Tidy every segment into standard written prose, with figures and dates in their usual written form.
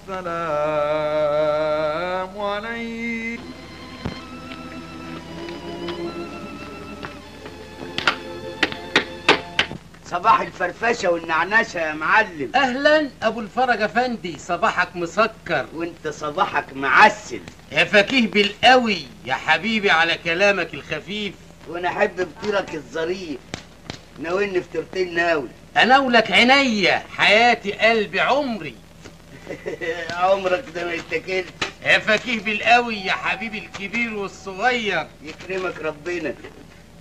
السلام عليك. صباح الفرفشه والنعنشه يا معلم. اهلا ابو الفرج افندي، صباحك مسكر وانت صباحك معسل يا فكيه بالقوي يا حبيبي على كلامك الخفيف. وانا احب فطيرك الظريف. ناولني فطيرتين ناول. اناولك عينيا حياتي قلبي عمري. عمرك ده ما يتاكلش يا فكيه بالقوي يا حبيبي الكبير والصغير. يكرمك ربنا.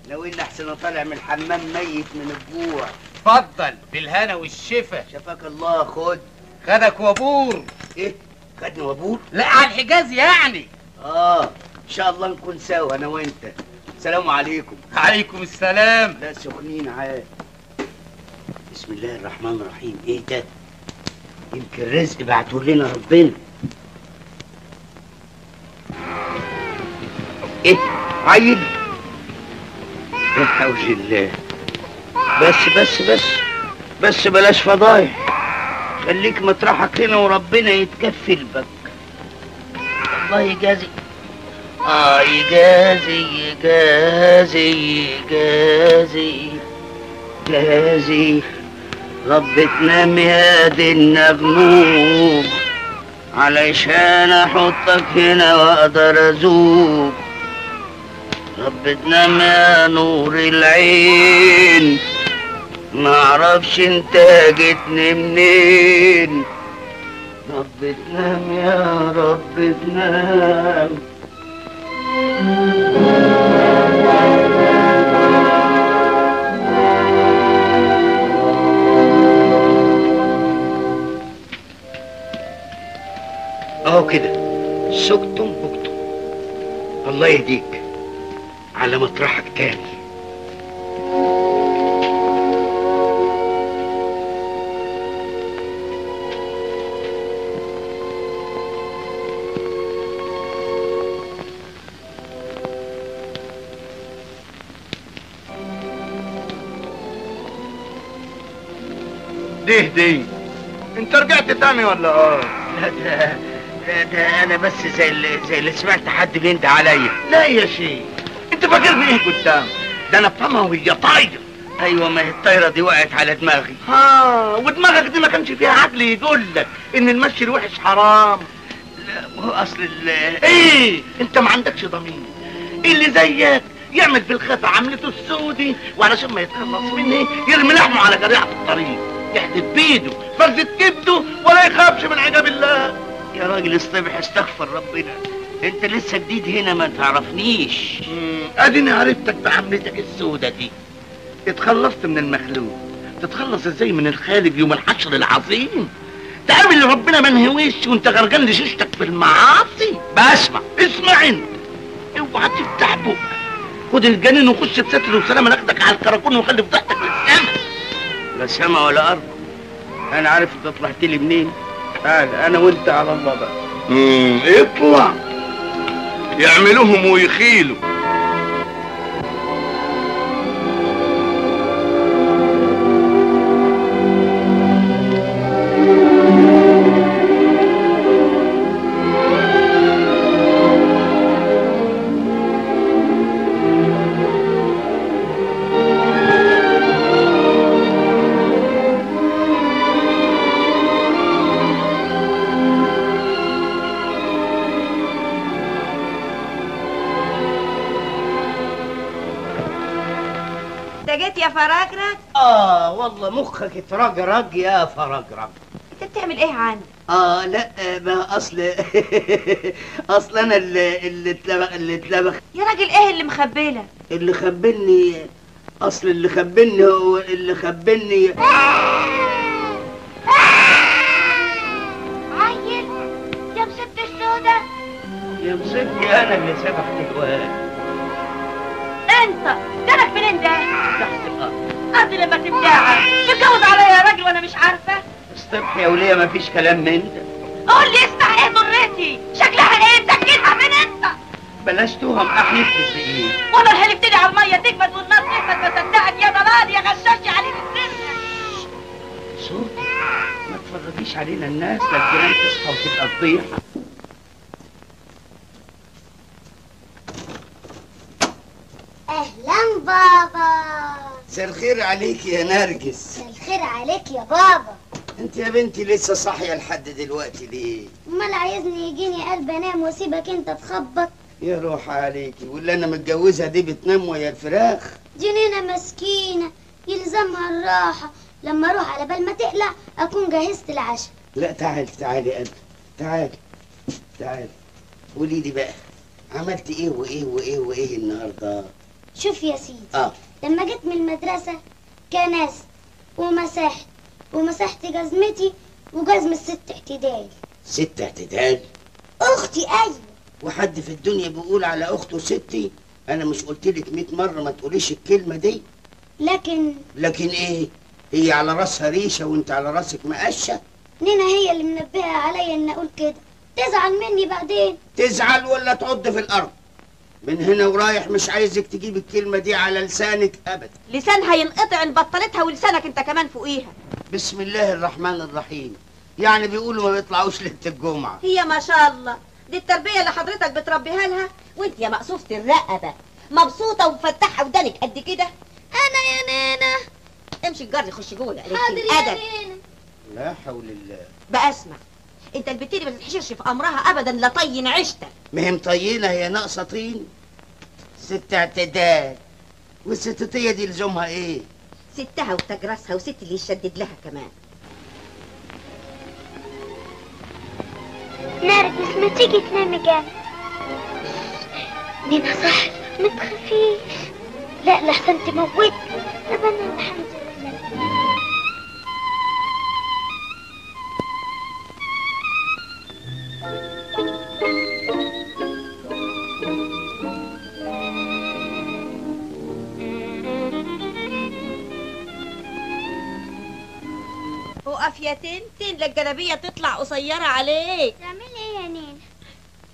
ناولني احسن طالع من الحمام ميت من الجوع. اتفضل بالهنا والشفا. شفاك الله. خد. خدك وابور. ايه خدني وابور؟ لا على الحجاز يعني. ان شاء الله نكون سوا انا وانت. السلام عليكم. عليكم السلام. لا سخنين عاد. بسم الله الرحمن الرحيم. ايه ده؟ يمكن رزق بعته لنا ربنا. ايه عيل؟ لا حول الله. بس بلاش فضايح. خليك مطرحك هنا وربنا يتكفل بك. الله يجازي. يجازي رب تنام يا دي النغموم علشان احطك هنا واقدر ازوق. رب تنام يا نور العين معرفش انت جيتني منين. رب تنام يا رب تنام. اهو كده سكتم بكتم. الله يهديك على مطرحك تاني. دي انت رجعت تاني ولا ده انا بس زي اللي سمعت حد بيندى عليا. لا يا شيخ، انت فاكرني ايه قدام؟ ده انا بفهمها وهي طايره. ايوه ما هي الطايره دي وقعت على دماغي. ودماغك دي ما كانش فيها عقل يقول لك ان المشي الوحش حرام. لا هو اصل ايه انت ما عندكش ضمير. اللي زيك يعمل في الخفا عملته السودي وعلشان ما يتخلص مني يرمي لحمه على جريعه الطريق، يحدف بيده فرزة كبده ولا يخافش من عقاب الله. يا راجل اصطبح استغفر ربنا. انت لسه جديد هنا ما تعرفنيش. اديني عرفتك بعملتك السودة دي. اتخلصت من المخلوق، تتخلص ازاي من الخالق يوم الحشر العظيم؟ تقابل ربنا ما نهويش وانت غرقان لشيشتك في المعاصي. بسمع. اسمع انت، اوعى تفتح بقك. خد الجنين وخش بستر وسلامه ناخدك على الكراكون ونخلي فضحتك للسما. لا سما ولا ارض. انا عارف انت طلعت لي منين. تعال انا وانت على الله بقى. اطلع يعملوهم ويخيلوا. جيت يا فرجرج؟ والله مخك اترجرج يا فرجرج. انت بتعمل ايه عندي؟ لا ما اصل انا اللي اتلبخ. يا راجل ايه اللي مخبلك؟ اللي خبلني اصل اللي خبلني هو اللي خبلني. عيل يا مسبت السودة. يا مسبتي انا اللي سبحت الواد. انت جالك منين ده؟ تحت الارض. ارض لما تبدعها تتجوز عليا يا راجل وانا مش عارفه. الصبح يا وليه ما فيش كلام من ده. قول لي اسمع ايه ضرتي؟ شكلها ايه؟ مسكنها من انت؟ بلاش توهم احلف بايه. وانا اللي هلفتني على الميه تجمد والنار تجمد بصدقك يا ضلال يا غشاش يا عليل السن. صوت ما تفرجيش علينا الناس، لا الجيران تصحى وتبقى فضيحه. اهلا بابا. مساء الخير عليك يا نرجس. مساء الخير عليك يا بابا. انت يا بنتي لسه صاحيه لحد دلوقتي ليه؟ امال عايزني يجيني قلب انام واسيبك انت تخبط؟ يا روح عليكي، واللي انا متجوزها دي بتنام ويا الفراخ؟ جنينة مسكينة يلزمها الراحة، لما اروح على بال ما تقلع اكون جهزت العشاء. لا تعالي قلبي، تعالي قولي لي بقى، عملت ايه وايه النهارده؟ شوف يا سيدي، لما جيت من المدرسة كنست ومسحت جزمتي وجزم الست اعتدال. ست اعتدال؟ اختي. ايوه. وحد في الدنيا بيقول على اخته ستي؟ انا مش قلتلك 100 مرة ما تقوليش الكلمة دي؟ لكن ايه؟ هي على راسها ريشة وانت على راسك مقشة؟ نينا هي اللي منبهة عليا ان اقول كده، تزعل مني بعدين. تزعل ولا تعض في الارض؟ من هنا ورايح مش عايزك تجيب الكلمة دي على لسانك ابدا. لسانها ينقطع ان بطلتها ولسانك انت كمان فوقيها. بسم الله الرحمن الرحيم. يعني بيقولوا ما بيطلعوش ليلة الجمعة. هي ما شاء الله دي التربية اللي حضرتك بتربيها لها، وانت يا مقصوفة الرقبة مبسوطة ومفتحة ودانك قد كده. انا يا نانا. امشي الجري خش جوه يا قليل حاضر يا الادب. نانا. لا حول الله. بقى اسمع، انت البت دي ما تتحشرش في امرها ابدا، لا طين عشتك. ما هي مطينة، هي ناقصة طين. ست اعتدال، والستوتية دي لزومها ايه؟ ستها وتاج راسها وست اللي يشدد لها كمان. نرجس ما تيجي تنامي جنبي. نينا صح ما تخافيش. لا لحسن تموتني. طب انا الحمد لله. وقف يا تنتن للجلابيه تطلع قصيره عليك. تعملي ايه يا نينا؟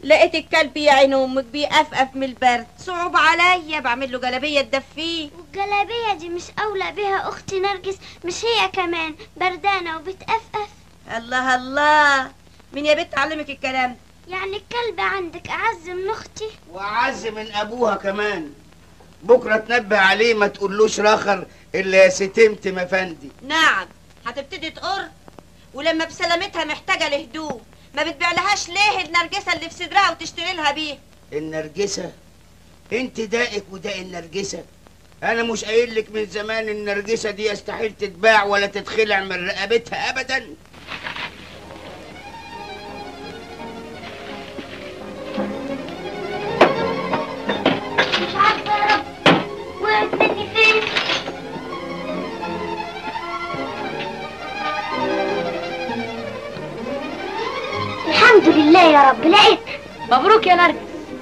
لقيت الكلب يا عين امك بيقفقف من البرد، صعب عليا بعمل له جلابيه تدفيه. والجلابيه دي مش اولى بيها اختي نرجس؟ مش هي كمان بردانه وبتقفقف؟ الله الله، مين يا بنت علمك الكلام ده؟ يعني الكلب عندك اعز من اختي؟ واعز من ابوها كمان. بكره تنبه عليه ما تقولوش راخر الا يا ستمتم افندي. نعم هتبتدي تقر، ولما بسلامتها محتاجه لهدوم ما بتبيعلهاش ليه النرجسه اللي في صدرها وتشتري لها بيه؟ النرجسه؟ انت دائك وداء النرجسه. انا مش قايل لك من زمان النرجسه دي يستحيل تتباع ولا تتخلع من رقبتها ابدا. مش عارفه يا رب وقعت مني فين. الحمد لله يا رب لقيت. مبروك يا نرجس.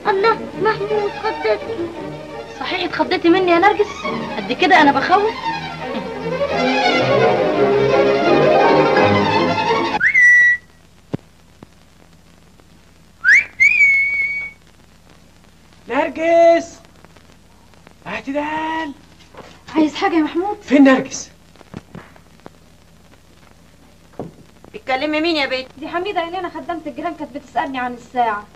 الله محمود خضتني. صحيح اتخضيتي مني يا نرجس؟ قد كده انا بخوف؟ نرجس اعتدال. عايز حاجه يا محمود؟ فين نرجس؟ بتكلمي مين يا بنت؟ دي حميده عينينا خدامه الجيران كانت بتسالني عن الساعه.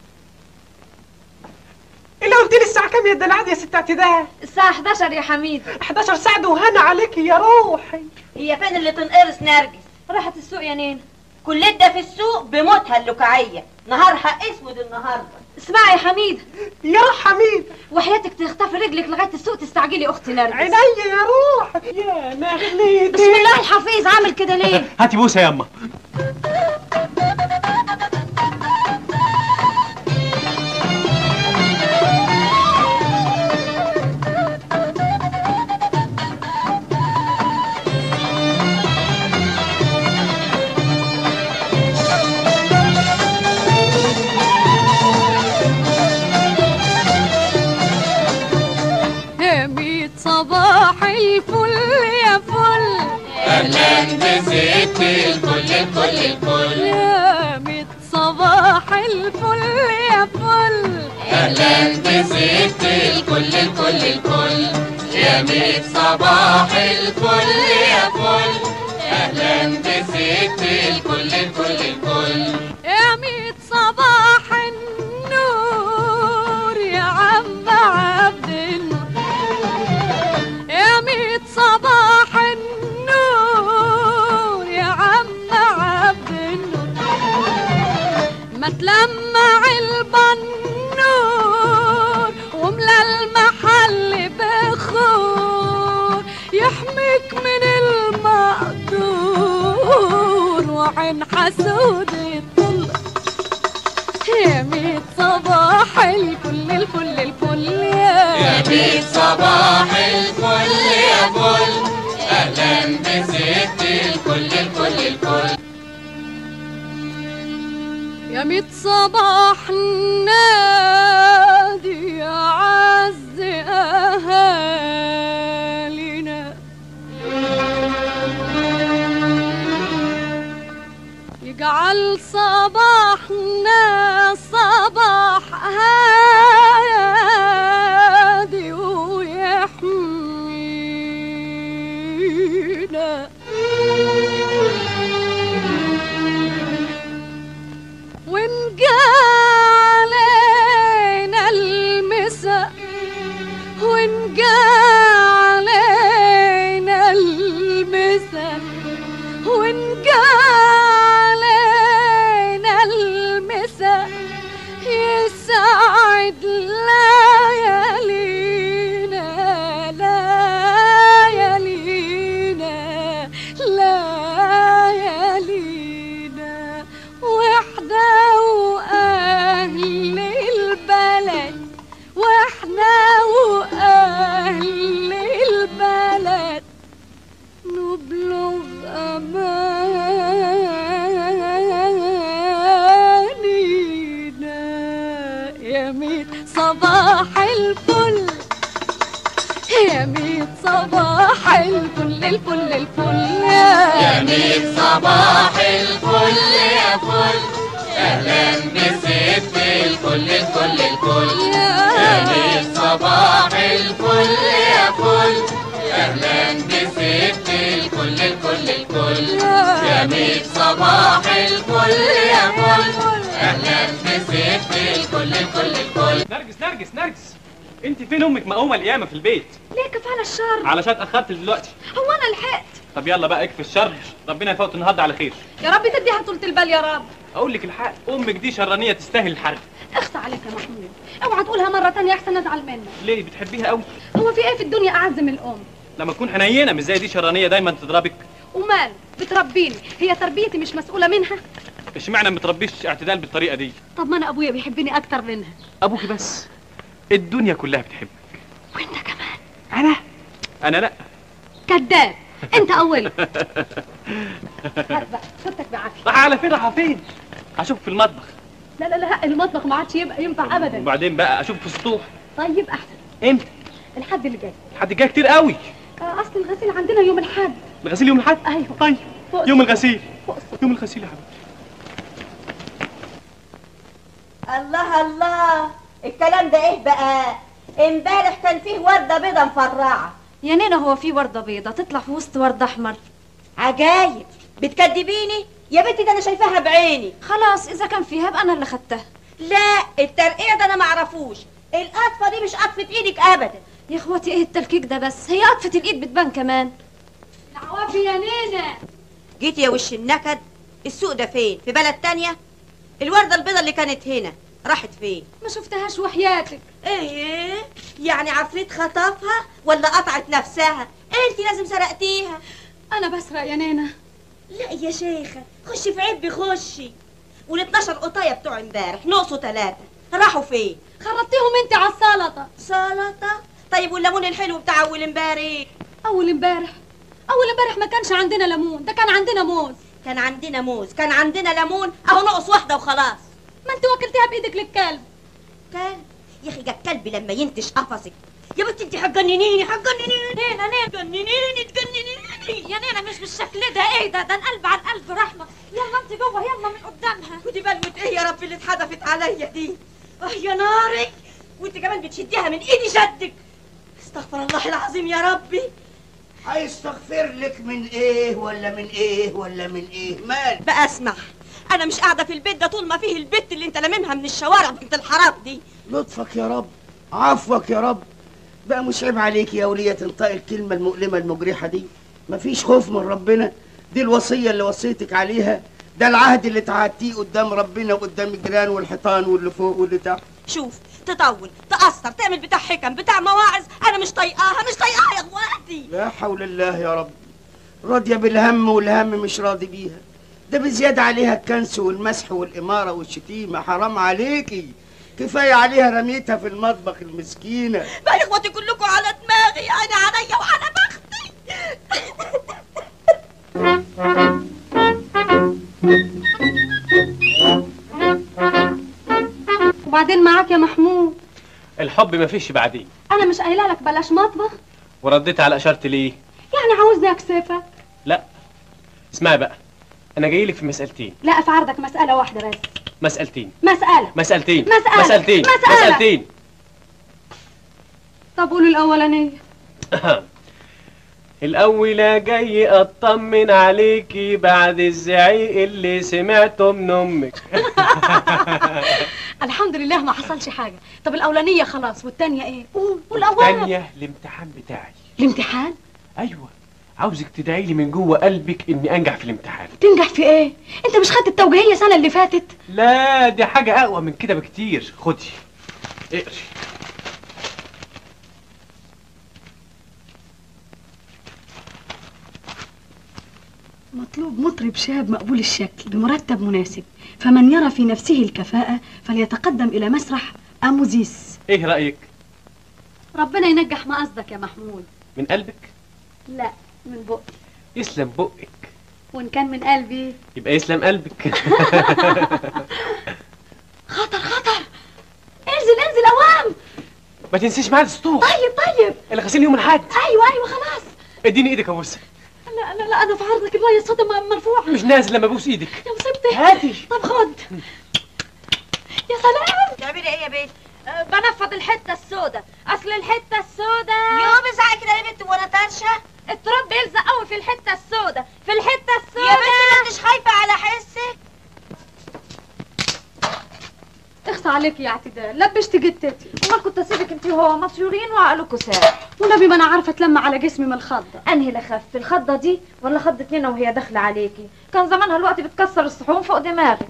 اللي قلت لي الساعه كام يا دلعاد يا ست اعتدال؟ الساعه 11 يا حميده. 11 ساعه وهنا عليكي يا روحي. هي فين اللي تنقرص نرجس؟ راحت السوق يا نينا. كل ده في السوق بموتها اللكعيه، نهارها اسود النهارده. اسمعي يا حميده. يا حميد وحياتك تخطفي رجلك لغايه السوق تستعجلي اختي نرجس. عينيا يا روحي يا نغليتي. بسم الله الحفيظ عامل كده ليه؟ هاتي بوسه يا اما. صباح الفل يا فل، أهلا بست الكل يا ميت صباح الفل يا فل، أهلا بست الكل يا ميت صباح الفل يا فل، أهلا بست الكل الكل الكل. يا ميت صباح النور يا عم عبد النور، يا ميت صباح النور يا عم عبد النور، ما تلمع البنور وملا المحل بخور، يحميك من المقدور وعين حسود الطل. يا ميت صباح الكل الكل الكل يا ميت صباح الفل يا فل، أهلا بست الكل الكل الكل. يا ميت صباح نادي يا عز أهالينا، يجعل صباحنا صباح هادي ويحمينا، وإن جا علينا المسا، وإن جا علينا المسا، وإن جا علينا المسا، يسعد ليالينا ليالينا ليالينا، واحنا واهل البلد، واحنا واهل البلد نبلغ امانينا. يا ميت صباح الفل، يا ميت صباح الفل الفل الفل، يا ميت صباح الفل يا فل، أهلا بست الكل الكل الكل. يا ميت صباح الفل يا فل، أهلا بست الكل الكل الكل. يا ميت صباح الفل يا فل، أهلا بست الكل الكل الكل. نرجس نرجس نرجس، انت فين امك مقومه القيامه في البيت؟ ليه كفاله الشر؟ علشان اتاخرت دلوقتي. هو انا لحقت؟ طب يلا بقى اكفي الشر، ربنا يفوت النهارده على خير. يا رب تديها طولة البال يا رب. اقول لك الحق، امك دي شرانيه تستاهل الحرق. اخصى عليك يا محمود، اوعى تقولها مره تانية احسن ازعل منك. ليه بتحبيها قوي؟ هو في ايه في الدنيا اعز من الام؟ لما تكون حنينه مش زي دي شرانيه دايما تضربك. ومال بتربيني، هي تربيتي مش مسؤوله منها؟ اشمعنى ما تربيش اعتدال بالطريقه دي؟ طب ما انا ابويا بيحبني اكتر منها. ابوكي بس، الدنيا كلها بتحبك. وانت كمان. انا لا. كذاب، انت اول. هات بقى خدتك بعافيه. راح على فين؟ راح فين؟ هشوف في المطبخ. لا لا لا، المطبخ ما عادش يبقى ينفع ابدا. وبعدين بقى اشوف في السطوح. طيب احسن. امتى؟ الحد اللي جاي. الحد الجاي كتير قوي. اصل الغسيل عندنا يوم الحد. الغسيل يوم الحد؟ ايوه. طيب يوم الغسيل. يوم الغسيل يا حبيبتي. الله الله، الكلام ده ايه بقى؟ امبارح كان فيه ورده بيضه مفرعه. يا نينا هو في ورده بيضه تطلع في وسط ورد احمر؟ عجايب، بتكدبيني يا بنتي، ده انا شايفاها بعيني. خلاص اذا كان فيها بقى انا اللي خدتها. لا، الترقيع ده انا معرفوش، القطفه دي مش قطفه ايدك ابدا. يا اخواتي ايه التلكيك ده بس؟ هي قطفه الايد بتبان كمان. العوافي يا نينا. جيت يا وش النكد، السوق ده فين؟ في بلد تانية؟ الوردة البيضة اللي كانت هنا راحت فين؟ ما شفتهاش وحياتك. ايه؟ يعني عفريت خطفها ولا قطعت نفسها؟ انتي لازم سرقتيها. انا بسرق يا نينا. لا يا شيخة، خشي في عبي خشي. وال12 قطاية بتوع امبارح نقصوا 3، راحوا فين؟ خرطتيهم انت على السلطة. سلطة؟ طيب والليمون الحلو بتاع اول امبارح؟ اول امبارح ما كانش عندنا ليمون، ده كان عندنا موز. كان عندنا موز، كان عندنا ليمون، اهو نقص واحدة وخلاص. ما انت وكلتيها بايدك للكلب. كلب؟ يا اخي ده الكلب لما ينتش قفصك. يا بنتي انت هتجننيني. نينا تجننيني. يا نينا مش بالشكل ده. ايه ده القلب على القلب رحمه. يلا انت جوه، يلا من قدامها. ودي بلوة ايه يا رب اللي اتحدفت عليا دي؟ يا ناري، وانت كمان بتشديها من ايدي شدك. استغفر الله العظيم يا ربي. هيستغفر لك من ايه ولا من ايه ولا من ايه؟ مال بقى اسمع، انا مش قاعده في البيت ده طول ما فيه البت اللي انت لاممها من الشوارع بنت الحرام دي. لطفك يا رب، عفوك يا رب. بقى مش عيب عليك يا ولية تنطقي الكلمة المؤلمة المجرحة دي؟ مفيش خوف من ربنا؟ دي الوصية اللي وصيتك عليها، ده العهد اللي تعهدتيه قدام ربنا وقدام الجيران والحيطان واللي فوق واللي تحت. شوف، تطول تقصر تعمل بتاع حكم بتاع مواعظ، انا مش طايقاها مش طايقاها يا اخواتي. لا حول الله يا رب. راضية بالهم والهم مش راضي بيها، ده بزيادة عليها الكنس والمسح والإمارة والشتيمة. حرام عليكي، كفاية عليها رميتها في المطبخ المسكينة. بقى يا اخواتي كلكم على دماغي، انا عليا وعلى بختي. وبعدين معاك يا محمود؟ الحب مفيش بعدين. انا مش قايله لك بلاش مطبخ؟ ورديت على اشارتي ليه؟ يعني عاوزني اكسفك؟ لا اسمعي بقى، انا جاي لك في مسألتين. لا، في عرضك مسألة واحدة بس. مسألتين. مسألتين. طب قولوا الأولانية. الأولى جاي أطمن عليكي بعد الزعيق اللي سمعته من أمك. الحمد لله ما حصلش حاجة. طب الأولانية خلاص، والتانية إيه؟ قول الأولانية. التانية الامتحان بتاعي. الامتحان؟ أيوة، عاوزك تدعي لي من جوه قلبك إني أنجح في الامتحان. تنجح في إيه؟ أنت مش خدت التوجيهية السنة اللي فاتت؟ لا، دي حاجة أقوى من كده بكتير. خدي اقري. مطلوب مطرب شاب مقبول الشكل بمرتب مناسب، فمن يرى في نفسه الكفاءة فليتقدم إلى مسرح أموزيس. إيه رأيك؟ ربنا ينجح ما قصدك يا محمود. من قلبك؟ لا، من بقي. يسلم بقك. وإن كان من قلبي يبقى يسلم قلبك. خطر خطر، انزل أوام. ما تنسيش ميعاد السطور. طيب اللي غسيل يوم الأحد. أيوة خلاص. اديني ايدك ابوسها. لا أنا في عرضك الراية الصدى مرفوع. مش نازل لما ابوس ايدك. يا مصيبتي. هاتي. طب خد. يا سلام. بتعملي ايه يا بنت؟ بنفض الحتة السوداء. اصل الحتة السوداء يوم ازعق كده يا بنت وانا ترشة. التراب بيلزق قوي في الحتة السوداء، في الحتة السوداء. يا بنت ما انتش خايفة على حسك؟ اخصى عليك يا اعتدال، لبشت جتتي. امال كنت اسيبك انت وهو مطيورين وعقلكوا ساعة. والنبي ما انا عارفه اتلم على جسمي من الخضه. انهي الاخف، الخضه دي ولا خضه نينا وهي داخله عليكي؟ كان زمانها الوقت بتكسر الصحون فوق دماغي.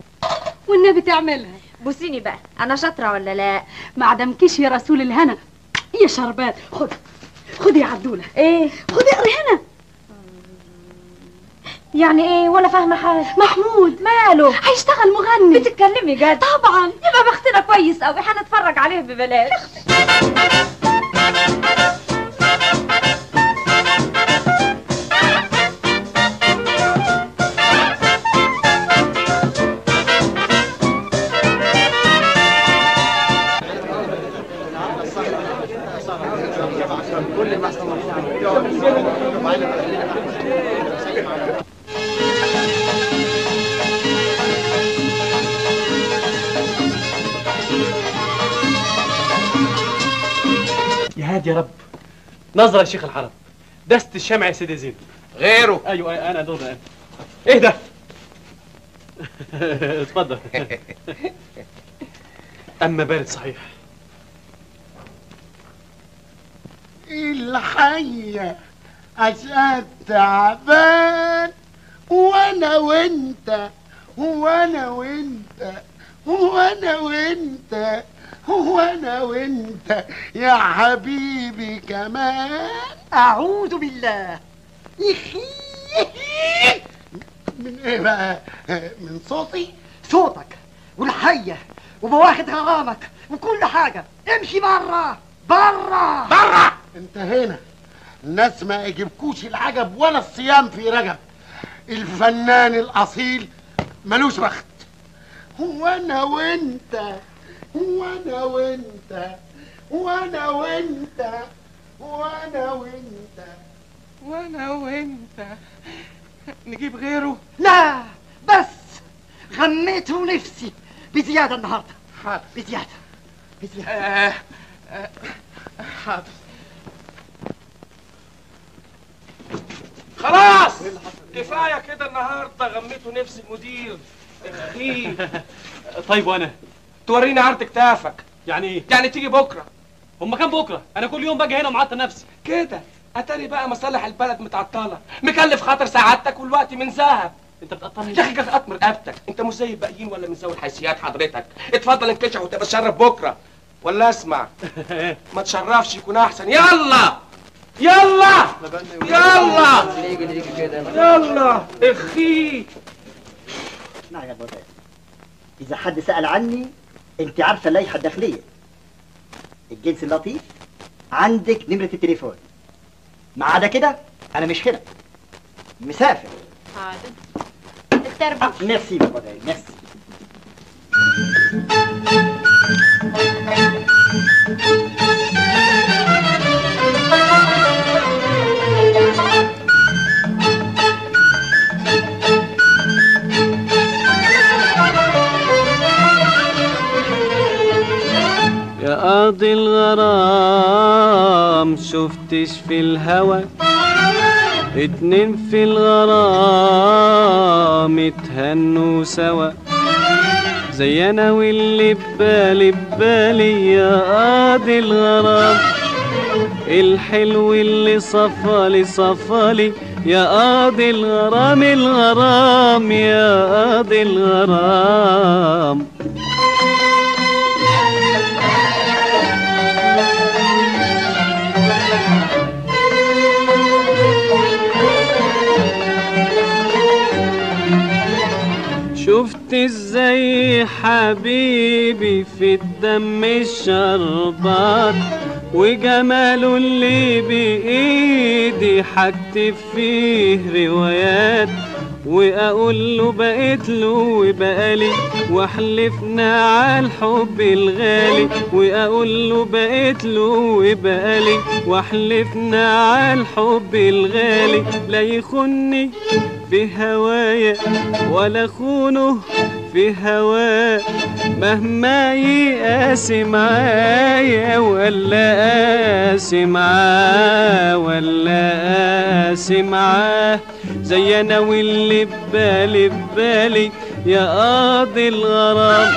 والنبي تعملها. بوسيني بقى، انا شاطره ولا لا؟ ما عدمكيش يا رسول الهنا يا شربات. خدي يا عبدوله. ايه؟ خدي اقري هنا. يعني ايه؟ ولا فاهمه حاجه. محمود ماله؟ هيشتغل مغني. بتتكلمي جد؟ طبعا. يبقى بختنا كويس قوي، هنتفرج عليه ببلاش. يا هادي يا رب. نظرة يا شيخ الحرم. دست الشمع يا سيدي زين. غيره. ايوه انا دور الان. ايه ده؟ اتفضل. اما بارد صحيح. الحية عشان تعبان، وانا وانت وانا وانت وانا وانت وانا وانت يا حبيبي كمان. اعوذ بالله. من ايه بقى؟ من صوتي؟ صوتك والحية وبواخد غرامك وكل حاجة. امشي برا برا برا. انت هنا الناس ما يجيبكوش العجب ولا الصيام في رجب. الفنان الاصيل ملوش بخت. وانا وانت وانا وانت وانا وانت وانا وانت وانا وانت. نجيب غيره؟ لا بس غنيته نفسي بزيادة النهاردة. حاضر. بزيادة. حاضر. خلاص كفايه كده النهارده، غميتوا نفس المدير. اخي طيب وانا توريني عرض كتافك. يعني ايه؟ يعني تيجي بكره. هما كام بكره؟ انا كل يوم باجي هنا ومعطل نفسي كده. اتاري بقى مصالح البلد متعطله، مكلف خاطر سعادتك والوقت من ذهب. انت بتقطعني يا اخي كده قطم رقبتك، انت مش زي الباقيين ولا من ذوي الحيثيات حضرتك. اتفضل انكشف وتبقى تشرف بكره. ولا اسمع ما تشرفش يكون احسن. يلا يلا يلا يلا اخي. اسمعي يا بابا، إذا حد سأل عني أنت عارفة اللائحة الداخلية. الجنس اللطيف عندك نمرة التليفون. ما عدا كده أنا مش هنا، مسافر. حاضر التربية. ميرسي يا بابا، ميرسي. يا قاضي الغرام شفتش في الهوى اتنين في الغرام اتهنوا سوا زي انا واللي ببالي يا قاضي الغرام الحلو اللي صفالي يا قاضي الغرام يا قاضي الغرام. شفت ازاي حبيبي في الدم الشربات وجماله اللي بإيدي حكتب فيه روايات واقول له بقيت له وبقالي واحلفنا على الحب الغالي واقول له بقيت له وبقالي واحلفنا على الحب الغالي لا يخني في هوايا ولا خونه في هواه مهما يقاسي معايا ولا قاسي معاه ولا قاسي معاه زي انا واللي ببالي يا قاضي الغرام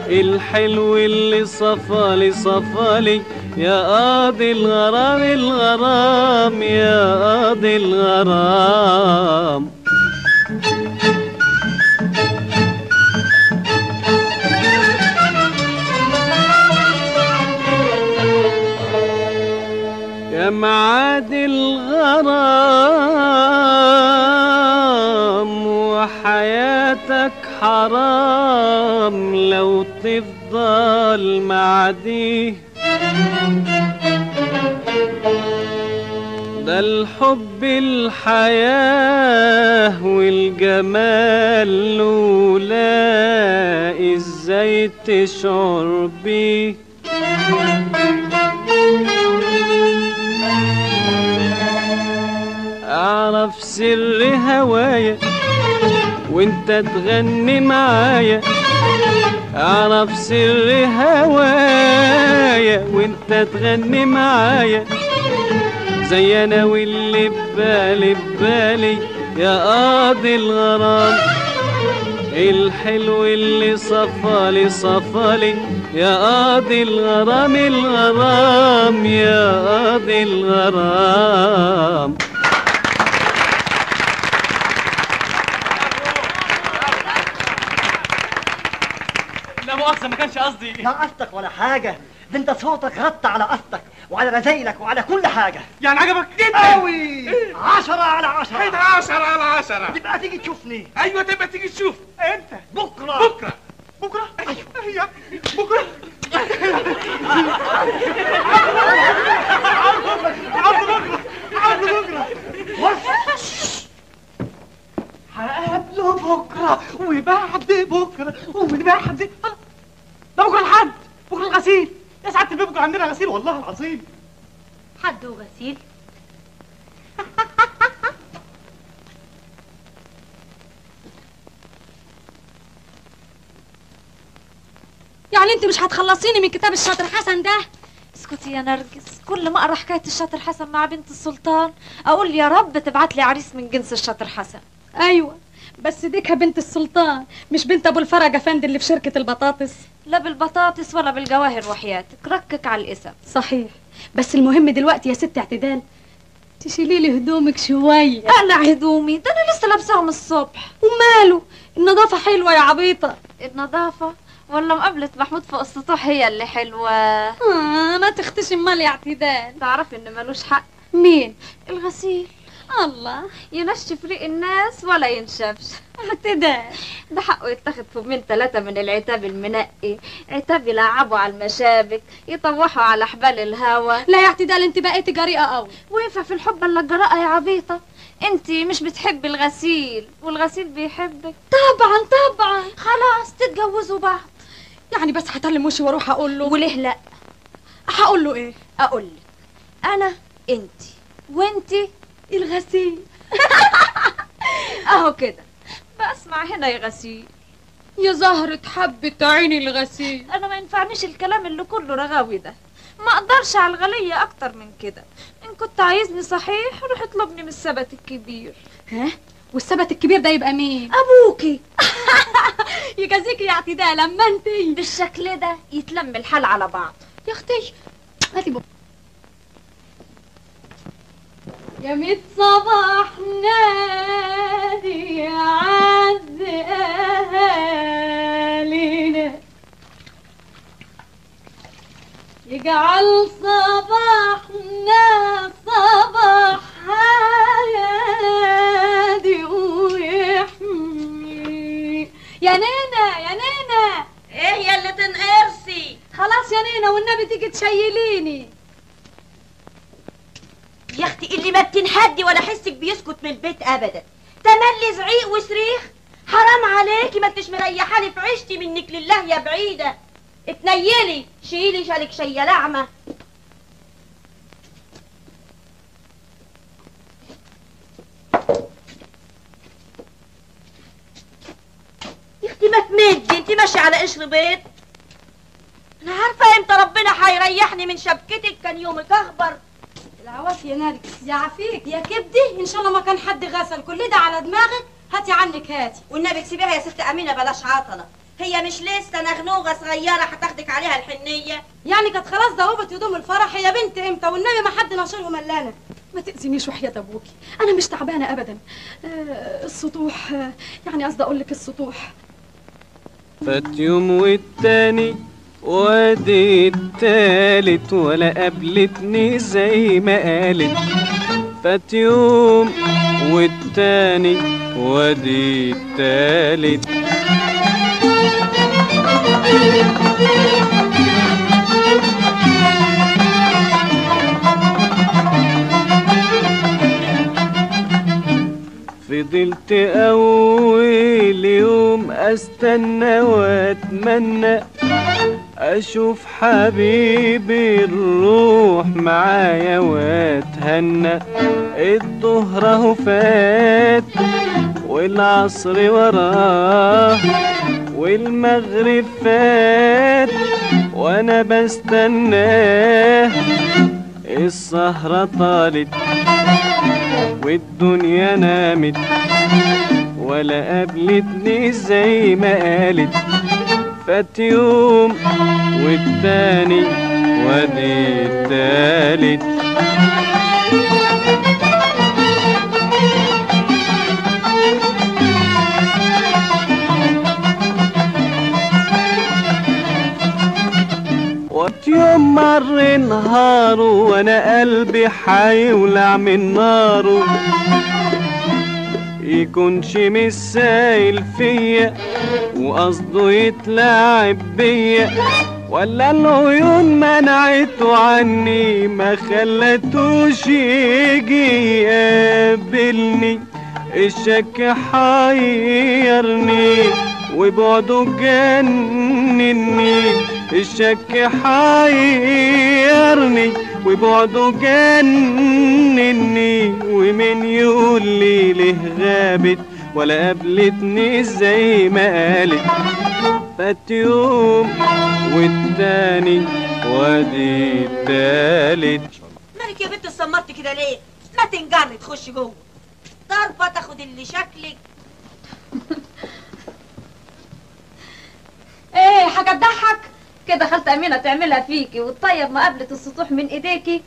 الحلو اللي صفالي يا قاضي الغرام يا قاضي الغرام. يا معاد الغرام وحياتك حرام لو تفضل معديه ده الحب الحياة والجمال لولا ازاي تشعر بيه اعرف سر هوايا وانت تغني معايا اعرف سر هوايا وانت تغني معايا زي انا واللي ببالي يا قاضي الغرام الحلو اللي صفالي يا قاضي الغرام يا قاضي الغرام. لا مؤاخذة ما كانش قصدي. لا قصدك ولا حاجة، ده انت صوتك غطى على قصدك وعلى رذايلك وعلى كل حاجة. يعني عجبك جدا قوي 10 على 10. 11 على 10. تبقى تيجي تشوفني. ايوه تبقى تيجي تشوف. امتى؟ بكرة. ايوه بكرة. عرض بكرة. هقابله بكرة وبعد بكرة ومن بعد ده بكرة الحد، بكرة الغسيل. يا سعادة البيه بكرة عندنا غسيل والله العظيم. حد وغسيل؟ يعني انت مش هتخلصيني من كتاب الشاطر حسن ده؟ اسكتي يا نرجس، كل ما اقرا حكايه الشاطر حسن مع بنت السلطان اقول يا رب تبعت لي عريس من جنس الشاطر حسن. ايوه بس ديكها بنت السلطان مش بنت ابو الفرج افندي اللي في شركه البطاطس. لا بالبطاطس ولا بالجواهر وحياتك، ركك على الاسم. صحيح، بس المهم دلوقتي يا ست اعتدال تشيلي لي هدومك شويه. اقلع هدومي؟ ده انا لسه لابساهم الصبح. وماله، النظافه حلوه يا عبيطه. النظافه ولا مقابله محمود فوق السطوح هي اللي حلوه؟ ما تختشي مال يا اعتدال. تعرفي ان ملوش حق. مين؟ الغسيل. الله، ينشف ريق الناس ولا ينشفش. اعتدال ده حقه يتاخد فمين 3 من العتاب المنقي، عتاب يلعبوا على المشابك، يطوحوا على حبال الهوا. لا يا اعتدال انت بقيتي جريئه قوي. وينفع في الحب الا الجراءه يا عبيطه؟ انت مش بتحبي الغسيل والغسيل بيحبك. طبعا طبعا. خلاص تتجوزوا بعض. يعني بس هتلم وشي واروح اقول له؟ وليه لا؟ هقول له ايه؟ اقول لك انا انت وانتي الغسيل. اهو كده. بسمع هنا يا غسيل. يا زهرة حبة عيني الغسيل. انا ما ينفعنيش الكلام اللي كله رغاوي ده، ما اقدرش على الغلية اكتر من كده. ان كنت عايزني صحيح روح اطلبني من السبت الكبير. ها؟ والسبت الكبير ده يبقى مين؟ ابوكي. يجازيكي يا اعتدال اما انتي بالشكل ده يتلم الحال على بعض. يا اختي هاتي يا ميت صباح نادي عز أهالينا، يجعل صباحنا صباح هادي ويحمي. يا نينا يا نينا. ايه يا اللي تنقرسي؟ خلاص يا نينا والنبي تيجي تشيليني. يا اختي اللي ما بتنهدي ولا حسك بيسكت من البيت ابدا، تملي زعيق وصريخ. حرام عليكي، ما انتش مريحاني في عيشتي منك لله يا بعيده. اتنيلي شيلي شالك شيه لعمه. يا اختي ما تمدي، انت ماشيه على قشر بيض. انا عارفه امتى ربنا هيريحني من شبكتك، كان يومك اخبر. العوافي يا نرجس. يا عفيك يا كبدي، ان شاء الله ما كان حد غسل كل ده على دماغك. هاتي عنك هاتي. والنبي تسيبيها يا ست امينه بلاش عطله، هي مش لسه نغنوغه صغيره هتاخدك عليها الحنيه. يعني كانت خلاص ضوبت هدوم الفرح يا بنت امتى؟ والنبي ما حد ناشرهم الا انا. ما تاذينيش وحياة ابوكي، انا مش تعبانه ابدا. السطوح يعني قصدي اقول لك السطوح. فات يوم والتاني وادي التالت ولا قابلتني زي ما قالت. فات يوم والتاني وادي التالت. فضلت أول يوم أستنى وأتمنى أشوف حبيبي الروح معايا وأتهنى. الظهر أهو فات والعصر وراه والمغرب فات وأنا بستناه. السهرة طالت والدنيا نامت ولا قابلتني زي ما قالت. فات يوم والتاني وادي التالت. وقت يوم مر نهاره وانا قلبي حيولع من ناره. يكونش مش سايل فيا وقصده يتلاعب بيا، ولا العيون منعته عني ما خلتوش يجي يقابلني. الشك حيرني وبعده جنني. الشك حيرني وبعده جنني. ومن يقول لي ليه غابت ولا قابلتني زي ما قالت. فات يوم والتاني وادي التالت. مالك يا بنت اتسمرت كده ليه؟ ما تنجري تخش جوه ضربه تاخد اللي شكلك. ايه حاجه تضحك كده خالتة امينه تعملها فيكي وتطيب مقابله السطوح من ايديكي؟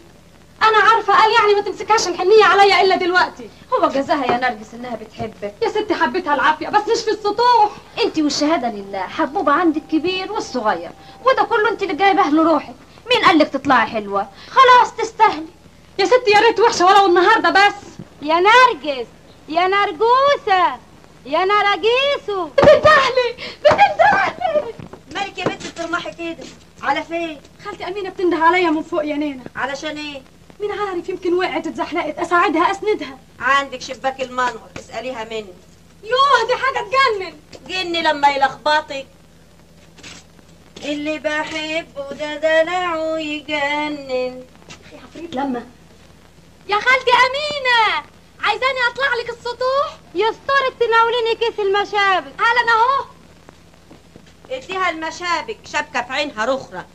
انا عارفه قال يعني ما تمسكهاش الحنيه عليا الا دلوقتي. هو جزاها يا نرجس انها بتحبك. يا ستي حبيتها العافيه بس مش في السطوح. انت والشهاده لله حبوبه عندك كبير والصغير وده كله انت اللي جايبه له روحك. مين قالك تطلعي حلوه؟ خلاص تستاهلي. يا ستي يا ريت وحشه ولو النهارده بس. يا نرجس يا نرجوسه يا نراجيسو بتندهلي بتندهلي. مالك يا بنت بترمحي كده على فين؟ خالتي امينه بتنده عليا من فوق يا نينا. علشان ايه؟ مين عارف يمكن وقعت اتزحلقت اساعدها اسندها. عندك شباك المنور اساليها مني. يوه دي حاجه تجنن. جني لما يلخبطك. اللي بحبه ده دلعه يجنن. يا عفريت لما يا خالتي امينه عايزاني اطلع لك السطوح؟ يسترك تناوليني كيس المشابك. اهلا اهو. اديها المشابك شبكه في عينها رخره.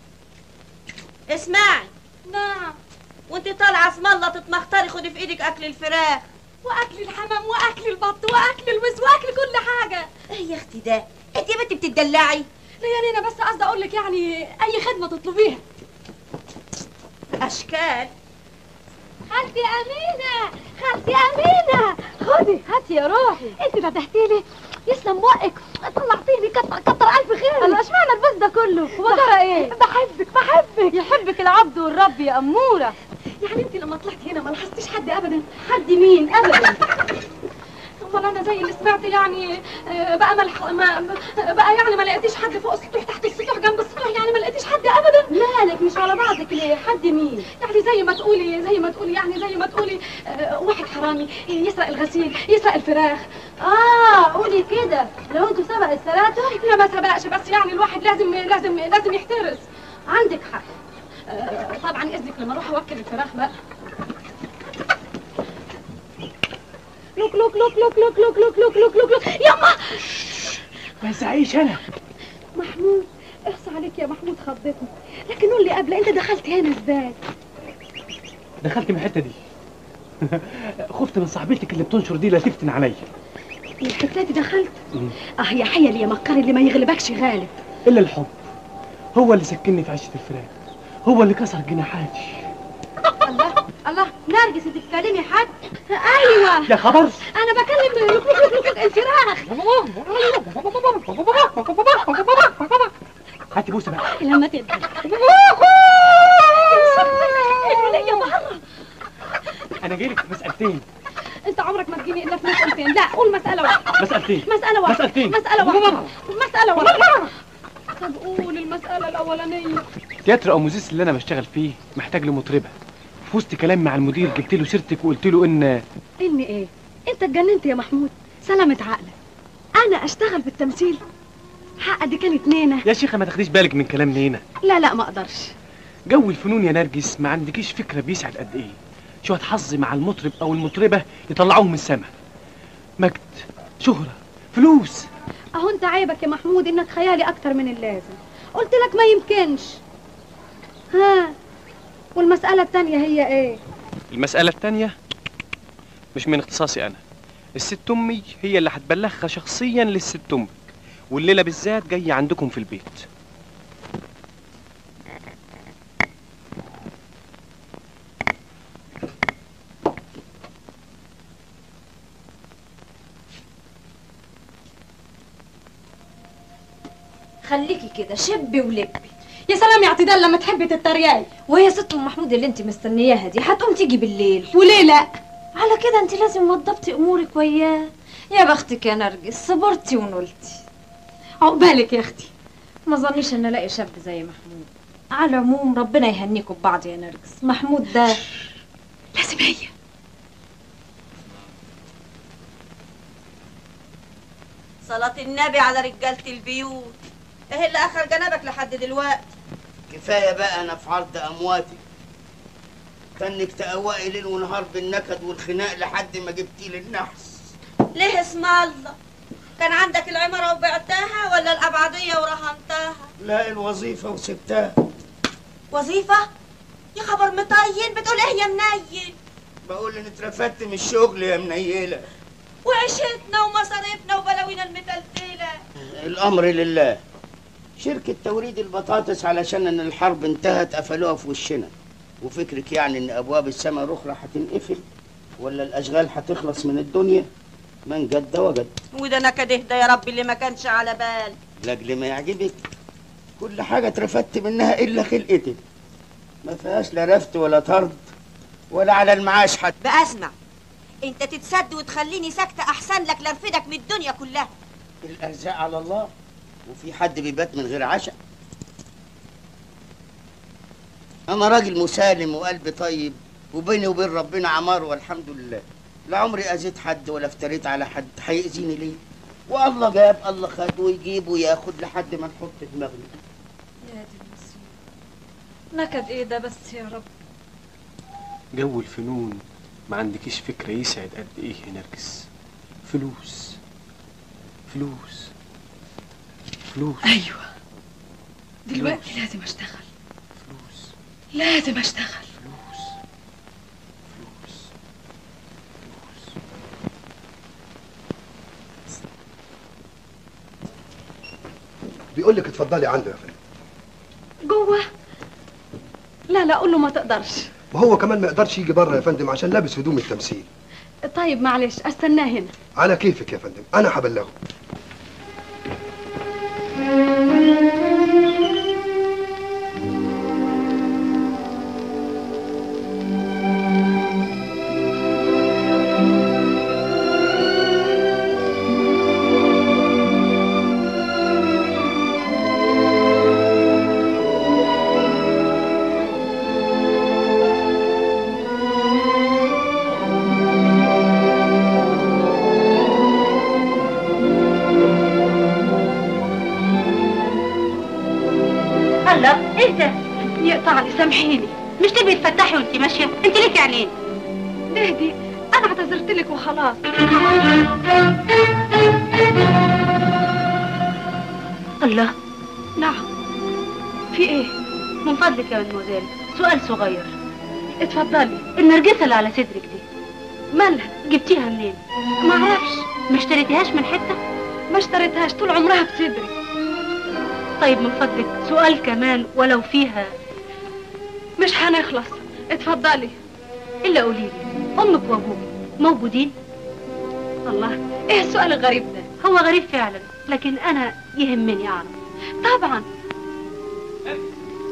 اسمعي. نعم. وانت طالعه اسم الله تتمختري خدي في ايدك اكل الفراخ واكل الحمام واكل البط واكل الوز واكل كل حاجه. ايه يا اختي ده؟ انت يا بنتي بتدلعي. لا يا نينا بس قصدي اقول لك يعني اي خدمه تطلبيها. اشكال. خالتي امينه خالتي امينه خدي هاتي يا روحي. انت فتحتي لي يسلم بقك طلعتي لي كتر الف خير. الله اشمعنى البوس ده كله؟ هو جرى ايه؟ بحبك يحبك العبد والرب يا اموره. يعني انت لما طلعتي هنا ما لاحظتيش حد ابدا؟ حد مين ابدا؟ امال انا زي اللي سمعت يعني بقى بقى يعني ما لقيتيش حد فوق السطوح تحت السطوح جنب السطوح يعني ما لقيتيش حد ابدا؟ مالك مش على بعضك ليه؟ حد مين؟ يعني زي ما تقولي واحد حرامي يسرق الغسيل يسرق الفراخ. قولي كده. لو انتوا سبق السرقة؟ لا ما سبقش بس يعني الواحد لازم يحترس. عندك حق. طبعا اذنك لما اروح اوكل الفراخ بقى. لوك لوك لوك لوك لوك لوك لوك لوك لوك لوك لوك يما ما تزعيش انا. محمود اخص عليك يا محمود خضتني. لكن قول لي قبل انت دخلت هنا ازاي؟ دخلت من الحته دي. خفت من صاحبتك اللي بتنشر دي لا تفتن عليا. الحته دي دخلت؟ يا حيل يا مكر اللي ما يغلبكش غالب. الا الحب هو اللي سكنني في عشه الفراق، هو اللي كسر جناحاتي. الله نرجس انت بتكلمي حد؟ ايوه يا خبر انا بكلم لوك لوك لوك الفراخ. هاتي بوسه بقى لما تقدر. الولية بره. انا جايلك في مسألتين. انت عمرك ما تجيني الا في مسألتين. لا قول مسألة واحدة. مسألتين. مسألة واحدة. مسألتين. مسألة واحدة. مسألة واحدة. طب قول المسألة الأولانية. تياترو أو موزيس اللي أنا بشتغل فيه محتاج له مطربة. في وسط كلام مع المدير جبت له سيرتك وقلت له إن ايه؟ أنت اتجننت يا محمود. سلامة عقلك. أنا أشتغل بالتمثيل؟ حق دي كانت نينة. يا شيخة ما تاخديش بالك من كلام نينة. لا ما أقدرش. جو الفنون يا نرجس ما عندكيش فكرة بيسعد قد إيه. شوية حظ مع المطرب أو المطربة يطلعوهم من السما. مجد، شهرة، فلوس. أهو أنت عيبك يا محمود إنك خيالي أكتر من اللازم. قلت لك ما يمكنش. والمسألة التانية هي إيه؟ المسألة التانية مش من اختصاصي أنا. الست أمي هي اللي هتبلغها شخصيا للست أمك، والليلة بالذات جاية عندكم في البيت. خليكي كده شبي ولبي. يا سلام يا اعتدال لما تحبي تتريقي. وهي ست ام محمود اللي انت مستنياها دي هتقوم تيجي بالليل. وليه لا؟ على كده انت لازم وضبتي امورك وياه. يا بختك يا نرجس صبرتي ونلتي. عقبالك يا اختي. ما ظنيش ان الاقي شاب زي محمود. على العموم ربنا يهنيكم ببعض يا نرجس. محمود ده لازم هي. صلاة النبي على رجالة البيوت. ايه اللي اخر جنبك لحد دلوقتي؟ كفايه بقى انا في عرض امواتي. كانك تقوقي ليل ونهار بالنكد والخناق لحد ما جبتي لي النحس. ليه اسم الله؟ كان عندك العمارة وبعتها ولا الابعد القضية ورهنتها. لا الوظيفة وسبتها. وظيفة؟ يا خبر مطين، بتقول ايه يا منيل؟ بقول ان اترفدت من الشغل يا منيلة. وعيشتنا ومصاريفنا وبلاوينا المتلتلة. الامر لله. شركة توريد البطاطس علشان ان الحرب انتهت قفلوها في وشنا. وفكرك يعني ان ابواب السماء الاخرى هتنقفل ولا الاشغال هتخلص من الدنيا؟ من جد وجد. وده نكد اهدى يا رب اللي ما كانش على بال. لاجل ما يعجبك كل حاجة اترفدت منها الا خلقتك. ما فيهاش لا رفد ولا طرد ولا على المعاش حتى. بقى اسمع، انت تتسد وتخليني ساكتة احسن لك لارفدك من الدنيا كلها. الارزاق على الله، وفي حد بيبات من غير عشاء؟ انا راجل مسالم وقلبي طيب وبيني وبين ربنا عمار والحمد لله. لا عمري اذيت حد ولا افتريت على حد. هيأذيني ليه؟ والله جاب الله خد ويجيب وياخد لحد ما نحط دماغنا. يا دي المصيبة، نكد ايه ده بس يا رب. جو الفنون ما عندكيش فكرة يسعد قد ايه يا نرجس. فلوس فلوس فلوس. ايوه دلوقتي لازم اشتغل. فلوس لازم اشتغل. فلوس فلوس فلوس. بيقول لك اتفضلي عنده يا فندم. جوه؟ لا لا قول له ما تقدرش. وهو كمان ما يقدرش يجي بره يا فندم عشان لابس هدوم التمثيل. طيب معلش استناه هنا. على كيفك يا فندم، انا هبلغه. سامحيني. مش تبقي تفتحي وانت ماشيه؟ انت ليكي عينين. اهدي، انا اعتذرت لك وخلاص. الله. نعم. في ايه؟ من فضلك يا مدموزيل سؤال صغير. اتفضلي. النرجسه اللي على صدرك دي مالها؟ جبتيها منين؟ ما اعرفش. ما اشتريتيهاش من حته؟ ما اشتريتهاش، طول عمرها بصدري. طيب من فضلك سؤال كمان ولو فيها. مش هنخلص. اتفضلي. الا قوليلي، امك وابوك موجودين؟ الله، ايه السؤال الغريب ده؟ هو غريب فعلا، لكن انا يهمني اعرف. طبعا.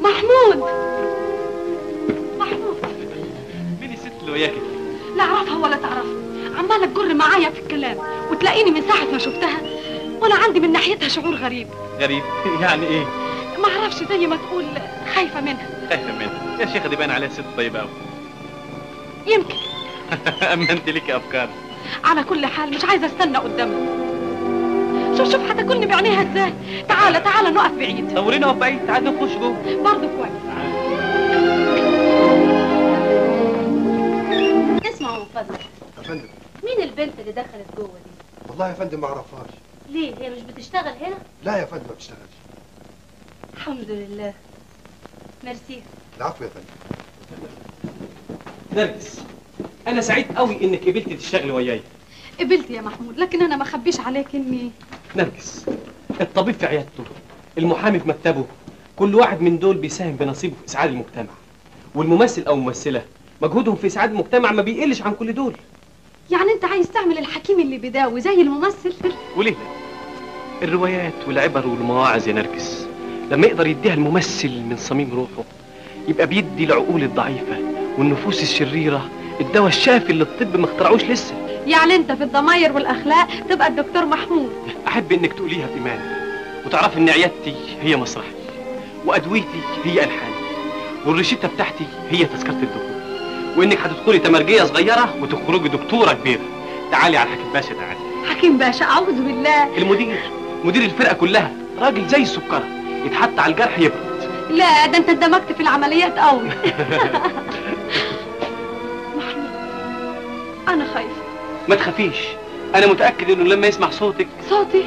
محمود. محمود. مين الست اللي وياكي؟ لا اعرفها ولا تعرفها، عماله تجر معايا في الكلام وتلاقيني من ساعه ما شفتها وانا عندي من ناحيتها شعور غريب. غريب؟ يعني ايه؟ ما اعرفش، زي ما تقول خايفه منها. خايفه منها؟ يا شيخه دي باين عليها ست طيبه قوي. يمكن. اما انت ليكي افكار. على كل حال مش عايزه استنى قدامها. شوف هتاكلني بعينيها ازاي. تعالى نقف بعيد. طب ورينا نقف بعيد، تعالى نخش جوه. برضه كويس. اسمعوا من فضلك يا فندم. مين البنت اللي دخلت جوه دي؟ والله يا فندم ما اعرفهاش. ليه هي مش بتشتغل هنا؟ لا يا فندم ما بتشتغلش. الحمد لله. ميرسي. العفو يا فندم. نرجس، انا سعيد قوي انك قبلتي تشتغلي وياي. قبلت يا محمود، لكن انا ما اخبيش عليك اني نرجس، الطبيب في عيادته، المحامي في مكتبه، كل واحد من دول بيساهم بنصيبه في اسعاد المجتمع. والممثل او الممثله مجهودهم في اسعاد المجتمع ما بيقلش عن كل دول. يعني انت عايز تعمل الحكيم اللي بيداوي زي الممثل؟ وليه لا؟ الروايات والعبر والمواعظ يا نرجس لما يقدر يديها الممثل من صميم روحه يبقى بيدي العقول الضعيفه والنفوس الشريره الدواء الشافي اللي الطب ما اخترعوش لسه. يعني انت في الضماير والاخلاق تبقى الدكتور محمود. احب انك تقوليها بايمان وتعرفي ان عيادتي هي مسرحي وادويتي هي الحاني والرشيده بتاعتي هي تذكره الدكتور، وانك هتدخلي تمرجيه صغيره وتخرجي دكتوره كبيره. تعالي على الحكيم باشا. تعالي. حكيم باشا؟ اعوذ بالله. مدير الفرقه كلها راجل زي السكره، يتحط على الجرح يبرد. لا ده انت اندمجت في العمليات قوي. محمود انا خايفه. ما تخافيش، انا متاكد انه لما يسمع صوتك. صوتي؟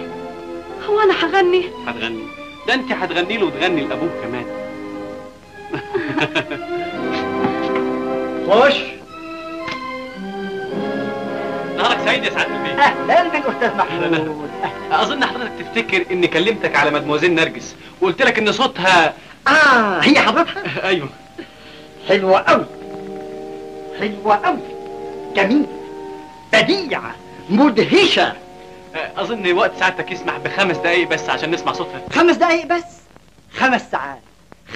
هو انا هغني؟ هتغني؟ ده انت هتغني له وتغني لابوك كمان. خش. نهارك سعيد يا سعاده البيت. اهلا بالاستاذ محمود. اظن حضرتك تفتكر اني كلمتك على مدموزيل نرجس وقلت لك ان صوتها هي حضرتها؟ ايوه. حلوة قوي، حلوة قوي، جميل، بديعة، مدهشة. اظن وقت سعادتك يسمح ب5 دقايق بس عشان نسمع صوتها. 5 دقايق بس؟ 5 ساعات،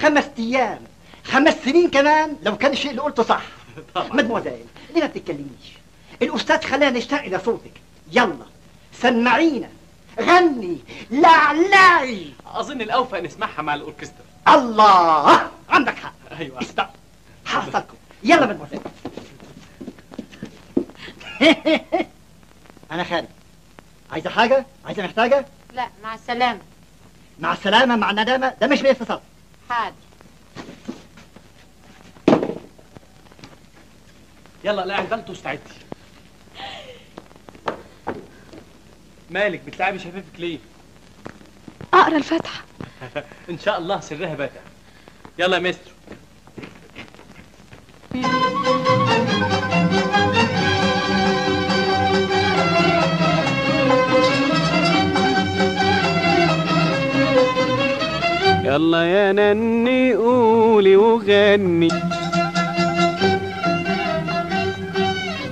5 ايام، 5 سنين كمان لو كان الشيء اللي قلته صح. مدموزيل ليه ما بتتكلميش؟ الاستاذ خلانا نشتاق الى صوتك. يلا سمعينا، غني، لعلعي. اظن الاوفى نسمعها مع الاوركسترا. الله، عندك حق. ايوه استنى حصلكم. يلا مدموزيل. انا خارج. عايزه حاجه؟ عايزه محتاجه؟ لا مع السلامة. مع السلامه، مع الندامه، ده مش باتصال. حاضر. يلا لا عدلت واستعدي. مالك بتلعبي شفافك ليه؟ اقرا الفاتحه. ان شاء الله سرها باتع. يلا يا مستر. يلا يا نني قولي وغني،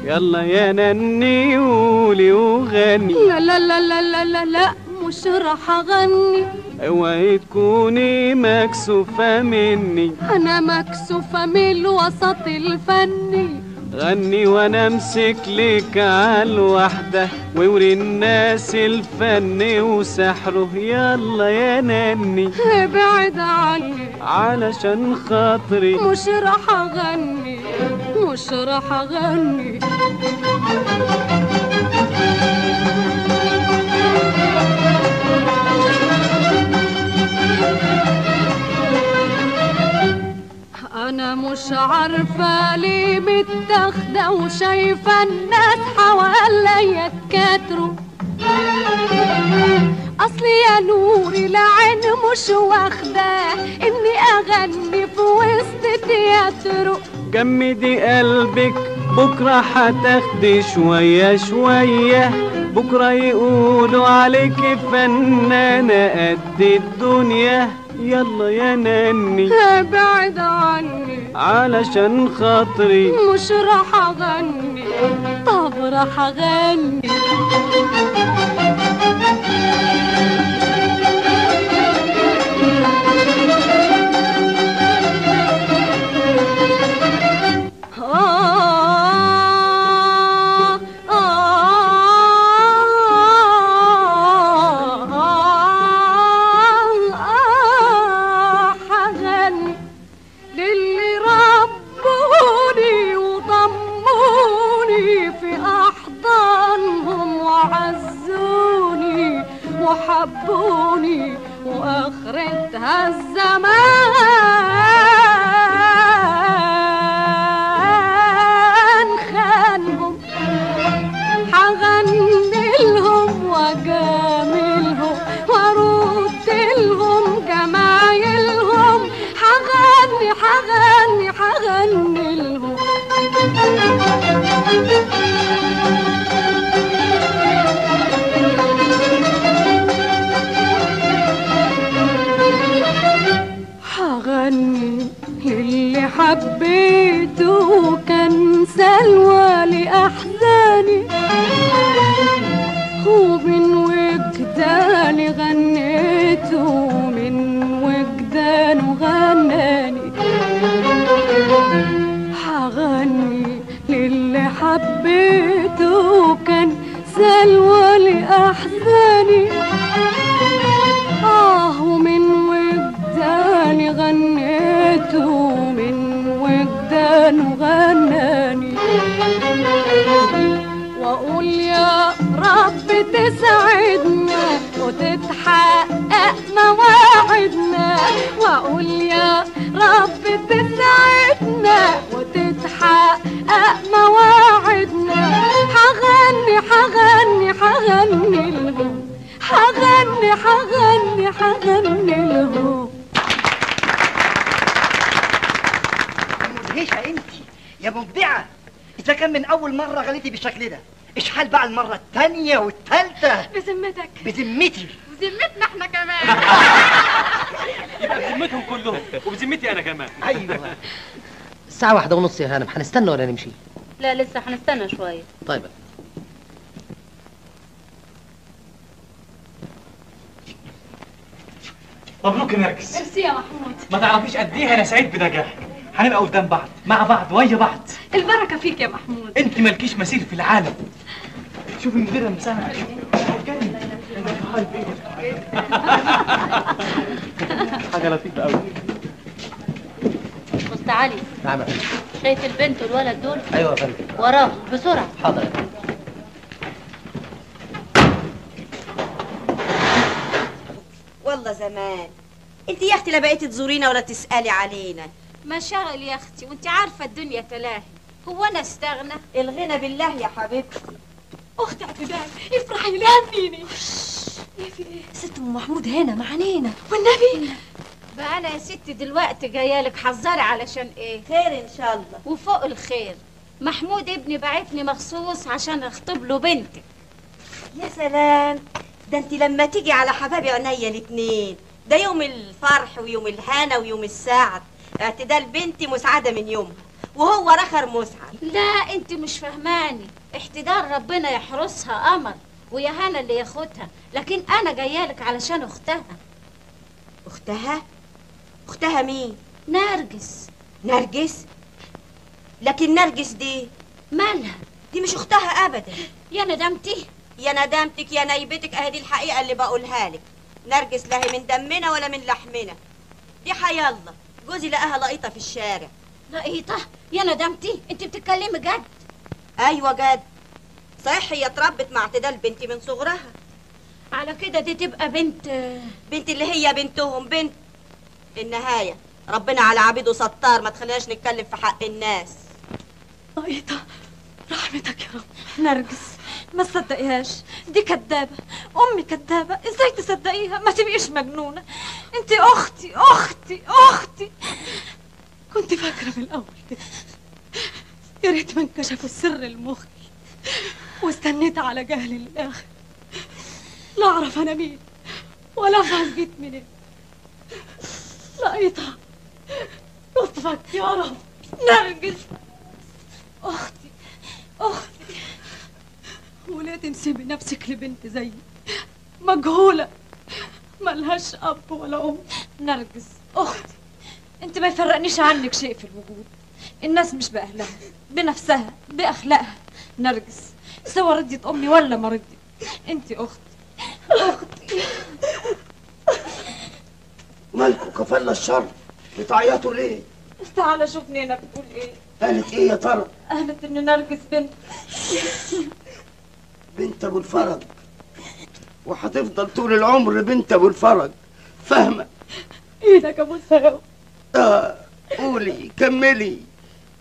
يلا يا نني قولي وغني. لا لا لا لا لا لا لا مش راح اغني. اوعي تكوني مكسوفة مني. انا مكسوفة من الوسط الفني. غني وانا امسك لك عالوحدة ووري الناس الفن وسحره. يلا يا نني ابعد عني علشان خاطري. مش راح اغني، مش راح اغني. انا مش عارفه ليه متاخده وشايفه الناس حواليا اتكاتروا. اصلي يا نوري العين مش واخده اني اغني في وسط تياترو. جمدي قلبك بكره هتاخدي شويه شويه. بكره يقولوا عليك فنانه قد الدنيا. يلا يا نني ابعد عني علشان خاطري. مش راح اغني. طب راح اغني. وحبوني واخرتها الزمان خانهم. حغني لهم واجاملهم وارد لهم جمايلهم. حغني حغني حغني لهم. حغني للي حبيته كان سلوى لأحزاني. ومن وجداني غنيته، من وجدانه غناني. حغني للي حبيته كان سلوى لأحزاني. ومن وجداني غنيته، من وجدانه غناني. واقول يا رب تسعدنا وتتحقق مواعيدنا. واقول يا رب تسعدنا وتتحقق مواعيدنا. حغني حغني حغني لهم. حغني حغني حغني لهم. مدهشة انت يا مبدعة. اذا كان من اول مرة غليتي بالشكل ده، ايش حال بقى المرة الثانية والثالثة؟ بذمتك؟ بذمتي. بذمتنا احنا كمان. يبقى بذمتهم كلهم وبذمتي انا كمان. ايوه. الساعة 1:30 يا هانم، هنستنى ولا نمشي؟ لا لسه هنستنى شوية. طيب. مبروك يا نرجس. ميرسي يا محمود. ما تعرفيش قد ايه انا سعيد بنجاحك. هنبقى قدام بعض، مع بعض، ويا بعض. البركة فيك يا محمود. انت مالكيش مثيل في العالم. شوفي المديرة من سنة. حاجة لطيفة قوي. أستاذ علي. نعم يا فندم. شايف البنت والولد دول؟ ايوه يا فندم. وراه بسرعة. حاضر يا فندم. والله زمان انت يا اختي لا بقيتي تزورينا ولا تسألي علينا. مشاغل يا اختي، وانت عارفة الدنيا تلاهي. هو انا استغنى؟ الغنى بالله يا حبيبتي. اختي اعتدال افرحي لهنيني. ايه في ايه؟ ست ام محمود هنا معنينا والنبي. بقى انا يا ستي دلوقتي جايالك حذري علشان ايه؟ خير ان شاء الله. وفوق الخير محمود ابني بعتني مخصوص عشان اخطب له بنتك. يا سلام، ده انت لما تيجي على حبايبي عينيا الاتنين. ده يوم الفرح ويوم الهنا ويوم السعد. اعتدال بنتي مسعدة من يومها وهو رخر مسعد. لا انت مش فهماني، احتدال ربنا يحرسها قمر ويا هنا اللي ياخدها، لكن انا جايالك علشان اختها. اختها؟ اختها مين؟ نرجس. نرجس؟ لكن نرجس دي مالها؟ دي مش اختها ابدا. يا ندمتي يا ندمتك يا نيبتك، اهي دي الحقيقه اللي بقولها لك. نرجس لا هي من دمنا ولا من لحمنا. دي حي الله جوزي لقاها لقيطه في الشارع. لقيطه؟ يا ندمتي انت بتتكلمي جد؟ ايوه جد. صحيح هي اتربت مع اعتدال بنتي من صغرها. على كده دي تبقى بنت اللي هي بنتهم. بنت النهايه ربنا على عبيده ستار، ما تخليناش نتكلم في حق الناس. لقيطة رحمتك يا رب. نرجس ما تصدقيهاش، دي كدابة. أمي كدابة، إزاي تصدقيها؟ ما تبقيش مجنونة. أنت أختي أختي أختي. كنت فاكرة من الأول كده. يا ريت ما انكشفوا السر المخي واستنيت على جهلي للآخر. لا أعرف أنا مين ولا أفهم جيت منين. لقيطة لطفك يا رب. نرجس أختي أختي. وليه تنسبي نفسك لبنت زيي مجهولة ملهاش أب ولا أم؟ نرجس أختي، أنت ما يفرقنيش عنك شيء في الوجود. الناس مش بأهلها، بنفسها، بأخلاقها. نرجس سواء ردت أمي ولا ما ردت، أنت أختي أختي. مالكوا كفلنا الشر؟ بتعيطوا ليه؟ بس تعالى شوفني أنا بتقول إيه. قالت ايه يا ترى؟ قالت إن نرجس بنت. بنت ابو الفرج، وهتفضل طول العمر بنت ابو الفرج، فاهمه؟ ايدك ابو الثراوي. قولي كملي،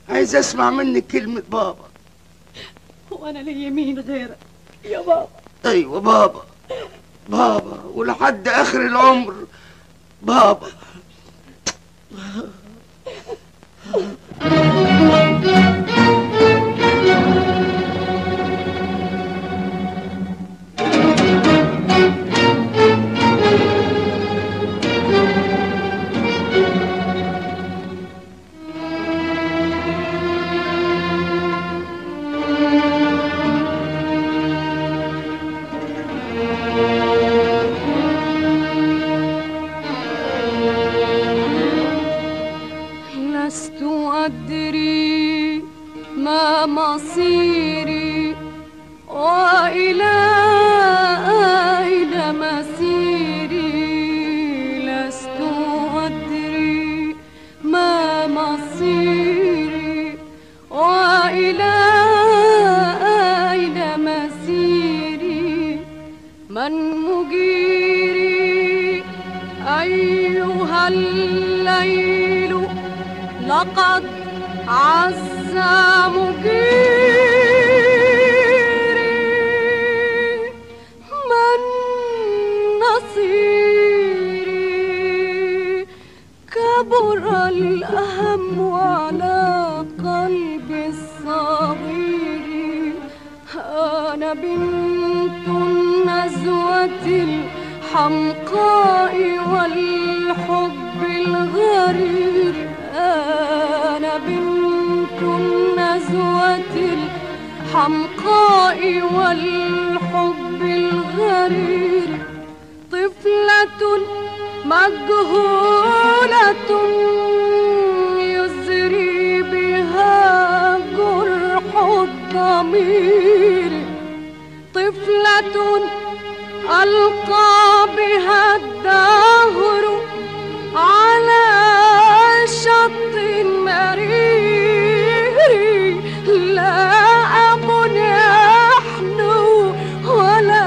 عايز اسمع منك كلمه بابا. وانا لي يمين غيرك يا بابا؟ ايوه بابا، بابا ولحد اخر العمر بابا. لست أدري ما مصيري وإلى أين مسيري. لست أدري ما مصيري وإلى أين مسيري. من مجيري أيها الليل لقد عز مجيري. من كبر الهم على قلبي الصغير. أنا بنت النزوة الحمقاء والحب الغرير. أنا بنت النزوة الحمقاء والحب الغرير. طفلة مجهولة يزري بها جرح الضمير. طفلة ألقى بها الدهر على شط مرير. لا أب يحنو ولا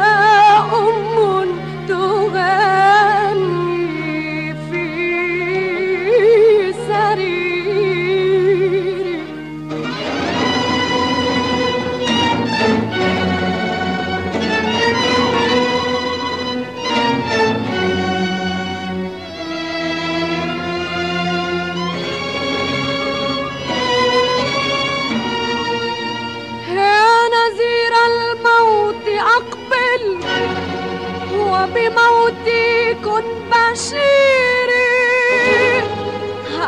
أم تغني في سرير. وبموتي كن بشيري.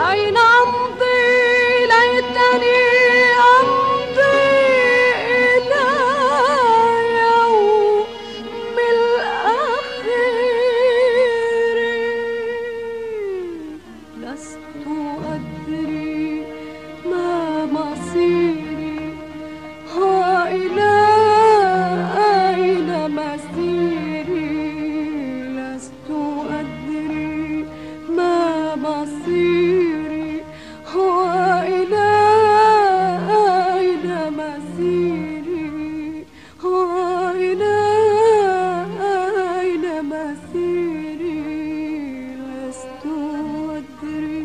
أين أمضي ليتني أمضي إلى يوم الأخير. لست أدري ما مصيري وإلى أين مسيري. مصيري وإلى أين مسيري وإلى أين مسيري. لست أدري.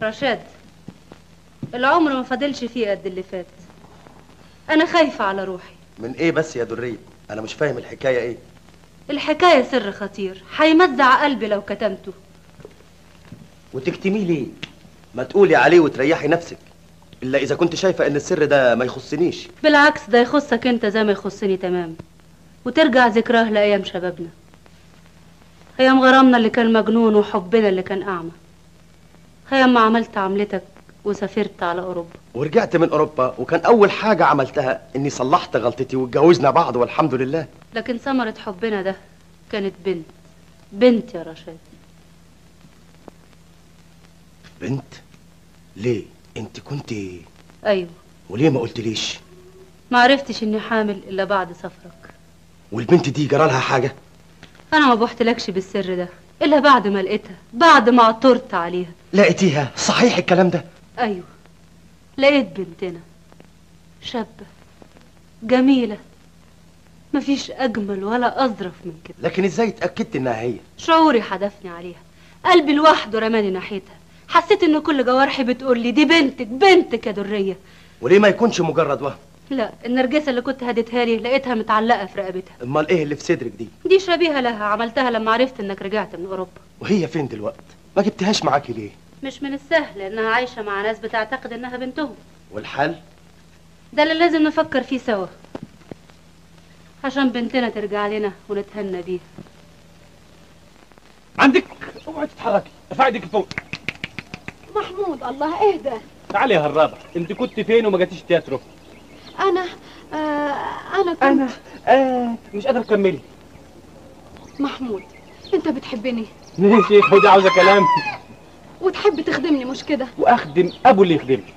رشاد، العمر ما فاضلش فيه قد اللي فات. انا خايفه على روحي. من ايه بس يا درية؟ انا مش فاهم الحكايه ايه. الحكايه سر خطير هيمزع قلبي لو كتمته. وتكتميه ليه؟ ما تقولي عليه وتريحي نفسك، الا اذا كنت شايفه ان السر ده ما يخصنيش. بالعكس، ده يخصك انت زي ما يخصني تمام. وترجع ذكراه لايام شبابنا، ايام غرامنا اللي كان مجنون وحبنا اللي كان اعمى، ايام ما عملت عملتك وسافرت على اوروبا. ورجعت من اوروبا وكان اول حاجه عملتها اني صلحت غلطتي واتجوزنا بعض والحمد لله. لكن ثمرة حبنا ده كانت بنت يا رشاد. بنت؟ ليه؟ انت كنت؟ ايوه. وليه ما قلتليش؟ ما عرفتش اني حامل الا بعد سفرك. والبنت دي جرالها حاجه؟ انا ما بحتلكش بالسر ده الا بعد ما لقيتها، بعد ما عطرت عليها. لقيتيها؟ صحيح الكلام ده؟ ايوه، لقيت بنتنا شابه جميله، مفيش اجمل ولا اظرف من كده. لكن ازاي اتاكدت انها هي؟ شعوري حدفني عليها، قلبي لوحده رماني ناحيتها. حسيت ان كل جوارحي بتقول لي دي بنتك يا دريه. وليه ما يكونش مجرد وهم؟ لا، النرجسه اللي كنت هديتها لي لقيتها متعلقه في رقبتها. امال ايه اللي في صدرك دي؟ دي شبيهه لها، عملتها لما عرفت انك رجعت من اوروبا. وهي فين دلوقتي؟ ما جبتهاش معاكي ليه؟ مش من السهل انها عايشه مع ناس بتعتقد انها بنتهم. والحل؟ ده اللي لازم نفكر فيه سوا عشان بنتنا ترجع لنا ونتهنى بيها. عندك اوعي تتحركي، ارفعي ايدك لفوق. محمود، الله اهدى. تعالي يا هرابه، انت كنت فين وما جاتيش تياترو؟ انا كنت مش قادره تكملي. محمود، انت بتحبني ماشي، خدي عاوزه كلام وتحب تخدمني مش كده؟ واخدم ابو اللي يخدمك.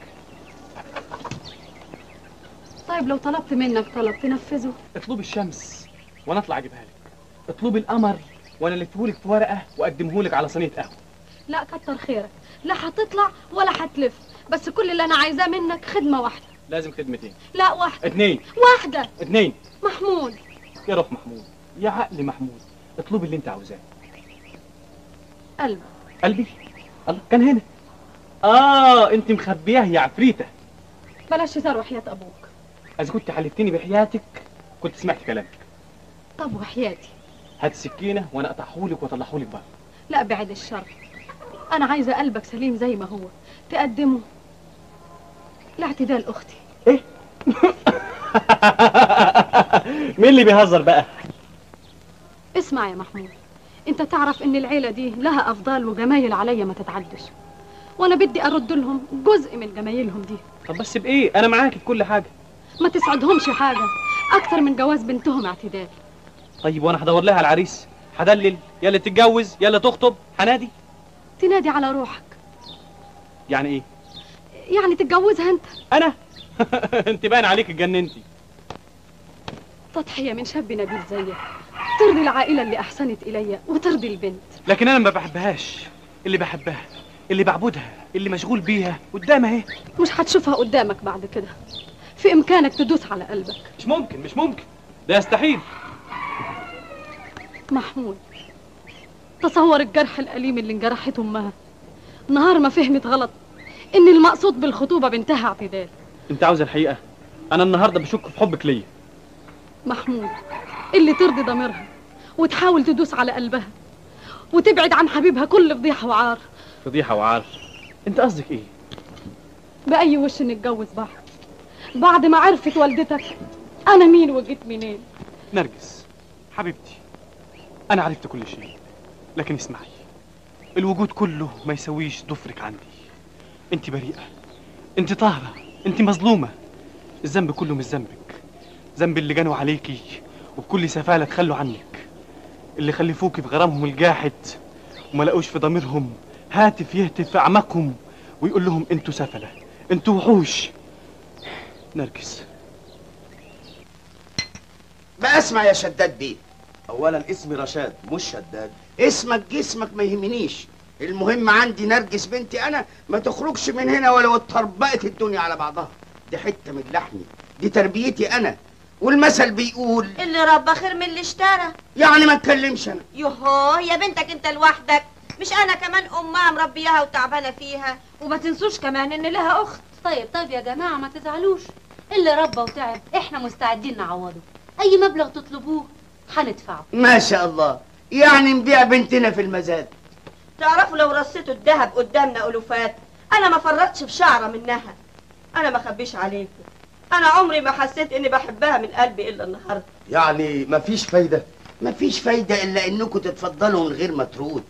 طيب لو طلبت منك طلب تنفذه؟ اطلبي الشمس وانا اطلع اجيبها لك، اطلبي القمر وانا الفهولك في ورقه واقدمهولك على صينيه قهوه. لا كتر خيرك، لا هتطلع ولا هتلف، بس كل اللي انا عايزاه منك خدمه واحده. لازم خدمتين. لا واحده. اتنين. واحده. اتنين. محمود، يا روح محمود، يا عقل محمود، اطلبي اللي انت عاوزاه. قلبي. الله، كان هنا. انت مخبياه يا عفريته. بلاش هزار وحياة ابوك. اذا كنت حلفتني بحياتك كنت سمعت كلامك. طب وحياتي؟ هات السكينه وانا اقطعهولك واطلعهولك بره. لا بعد الشر، انا عايزه قلبك سليم زي ما هو تقدمه لاعتدال اختي. ايه؟ مين اللي بيهزر بقى؟ اسمع يا محمود، انت تعرف ان العيله دي لها افضال وجمايل عليا ما تتعدش، وانا بدي ارد لهم جزء من جمايلهم دي. طب بس بايه؟ انا معاكي في كل حاجه. ما تسعدهمش حاجه اكتر من جواز بنتهم اعتدال. طيب وانا هدور لها على العريس، هدلل يلا تتجوز يلا تخطب، هنادي؟ تنادي على روحك. يعني ايه؟ يعني تتجوزها انت. انا؟ انت باين عليك اتجننتي. تضحيه من شاب نبيل زيك ترضي العائله اللي احسنت الي وترضي البنت. لكن انا ما بحبهاش، اللي بحبها اللي بعبدها اللي مشغول بيها قدامها اهي. مش هتشوفها قدامك بعد كده، في امكانك تدوس على قلبك. مش ممكن مش ممكن، ده يستحيل. محمود، تصور الجرح الأليم اللي انجرحته امها نهار ما فهمت غلط ان المقصود بالخطوبه بنتها اعتدال. انت عاوز الحقيقه؟ انا النهارده بشك في حبك ليا. محمود، اللي ترضي ضميرها وتحاول تدوس على قلبها وتبعد عن حبيبها كل فضيحه وعار. فضيحه وعار؟ انت قصدك ايه؟ باي وش نتجوز بعد ما عرفت والدتك انا مين وجيت منين. نرجس حبيبتي، انا عرفت كل شيء، لكن اسمعي، الوجود كله ما يسويش ضفرك عندي. انت بريئه، انت طاهره، انت مظلومه. الذنب كله مش ذنبك، ذنب اللي جنوا عليكي وبكل سفاله تخلوا عنك، اللي خلفوكي في غرامهم الجاحد وما لقوش في ضميرهم هاتف يهتف في اعماقهم ويقول لهم انتوا سفله، انتوا وحوش. نرجس بقى اسمع يا شداد بيه، اولا اسمي رشاد مش شداد. اسمك جسمك ما يهمنيش، المهم عندي نرجس بنتي انا ما تخرجش من هنا ولو اتطربقت الدنيا على بعضها. دي حته من لحمي، دي تربيتي انا، والمثل بيقول اللي ربى خير من اللي اشترى. يعني ما اتكلمش انا. يوهو يا بنتك انت لوحدك، مش انا كمان امها مربياها وتعبانه فيها. وما تنسوش كمان ان لها اخت. طيب يا جماعه ما تزعلوش، اللي ربى وتعب احنا مستعدين نعوضه، اي مبلغ تطلبوه هندفعه. ما شاء الله، يعني نبيع بنتنا في المزاد. تعرفوا لو رصيتوا الذهب قدامنا الوفات انا ما فرطتش في شعره منها. انا ما اخبيش عليكم، انا عمري ما حسيت اني بحبها من قلبي الا النهارده. يعني مفيش فايده؟ مفيش فايده الا انكم تتفضلوا من غير مطرود.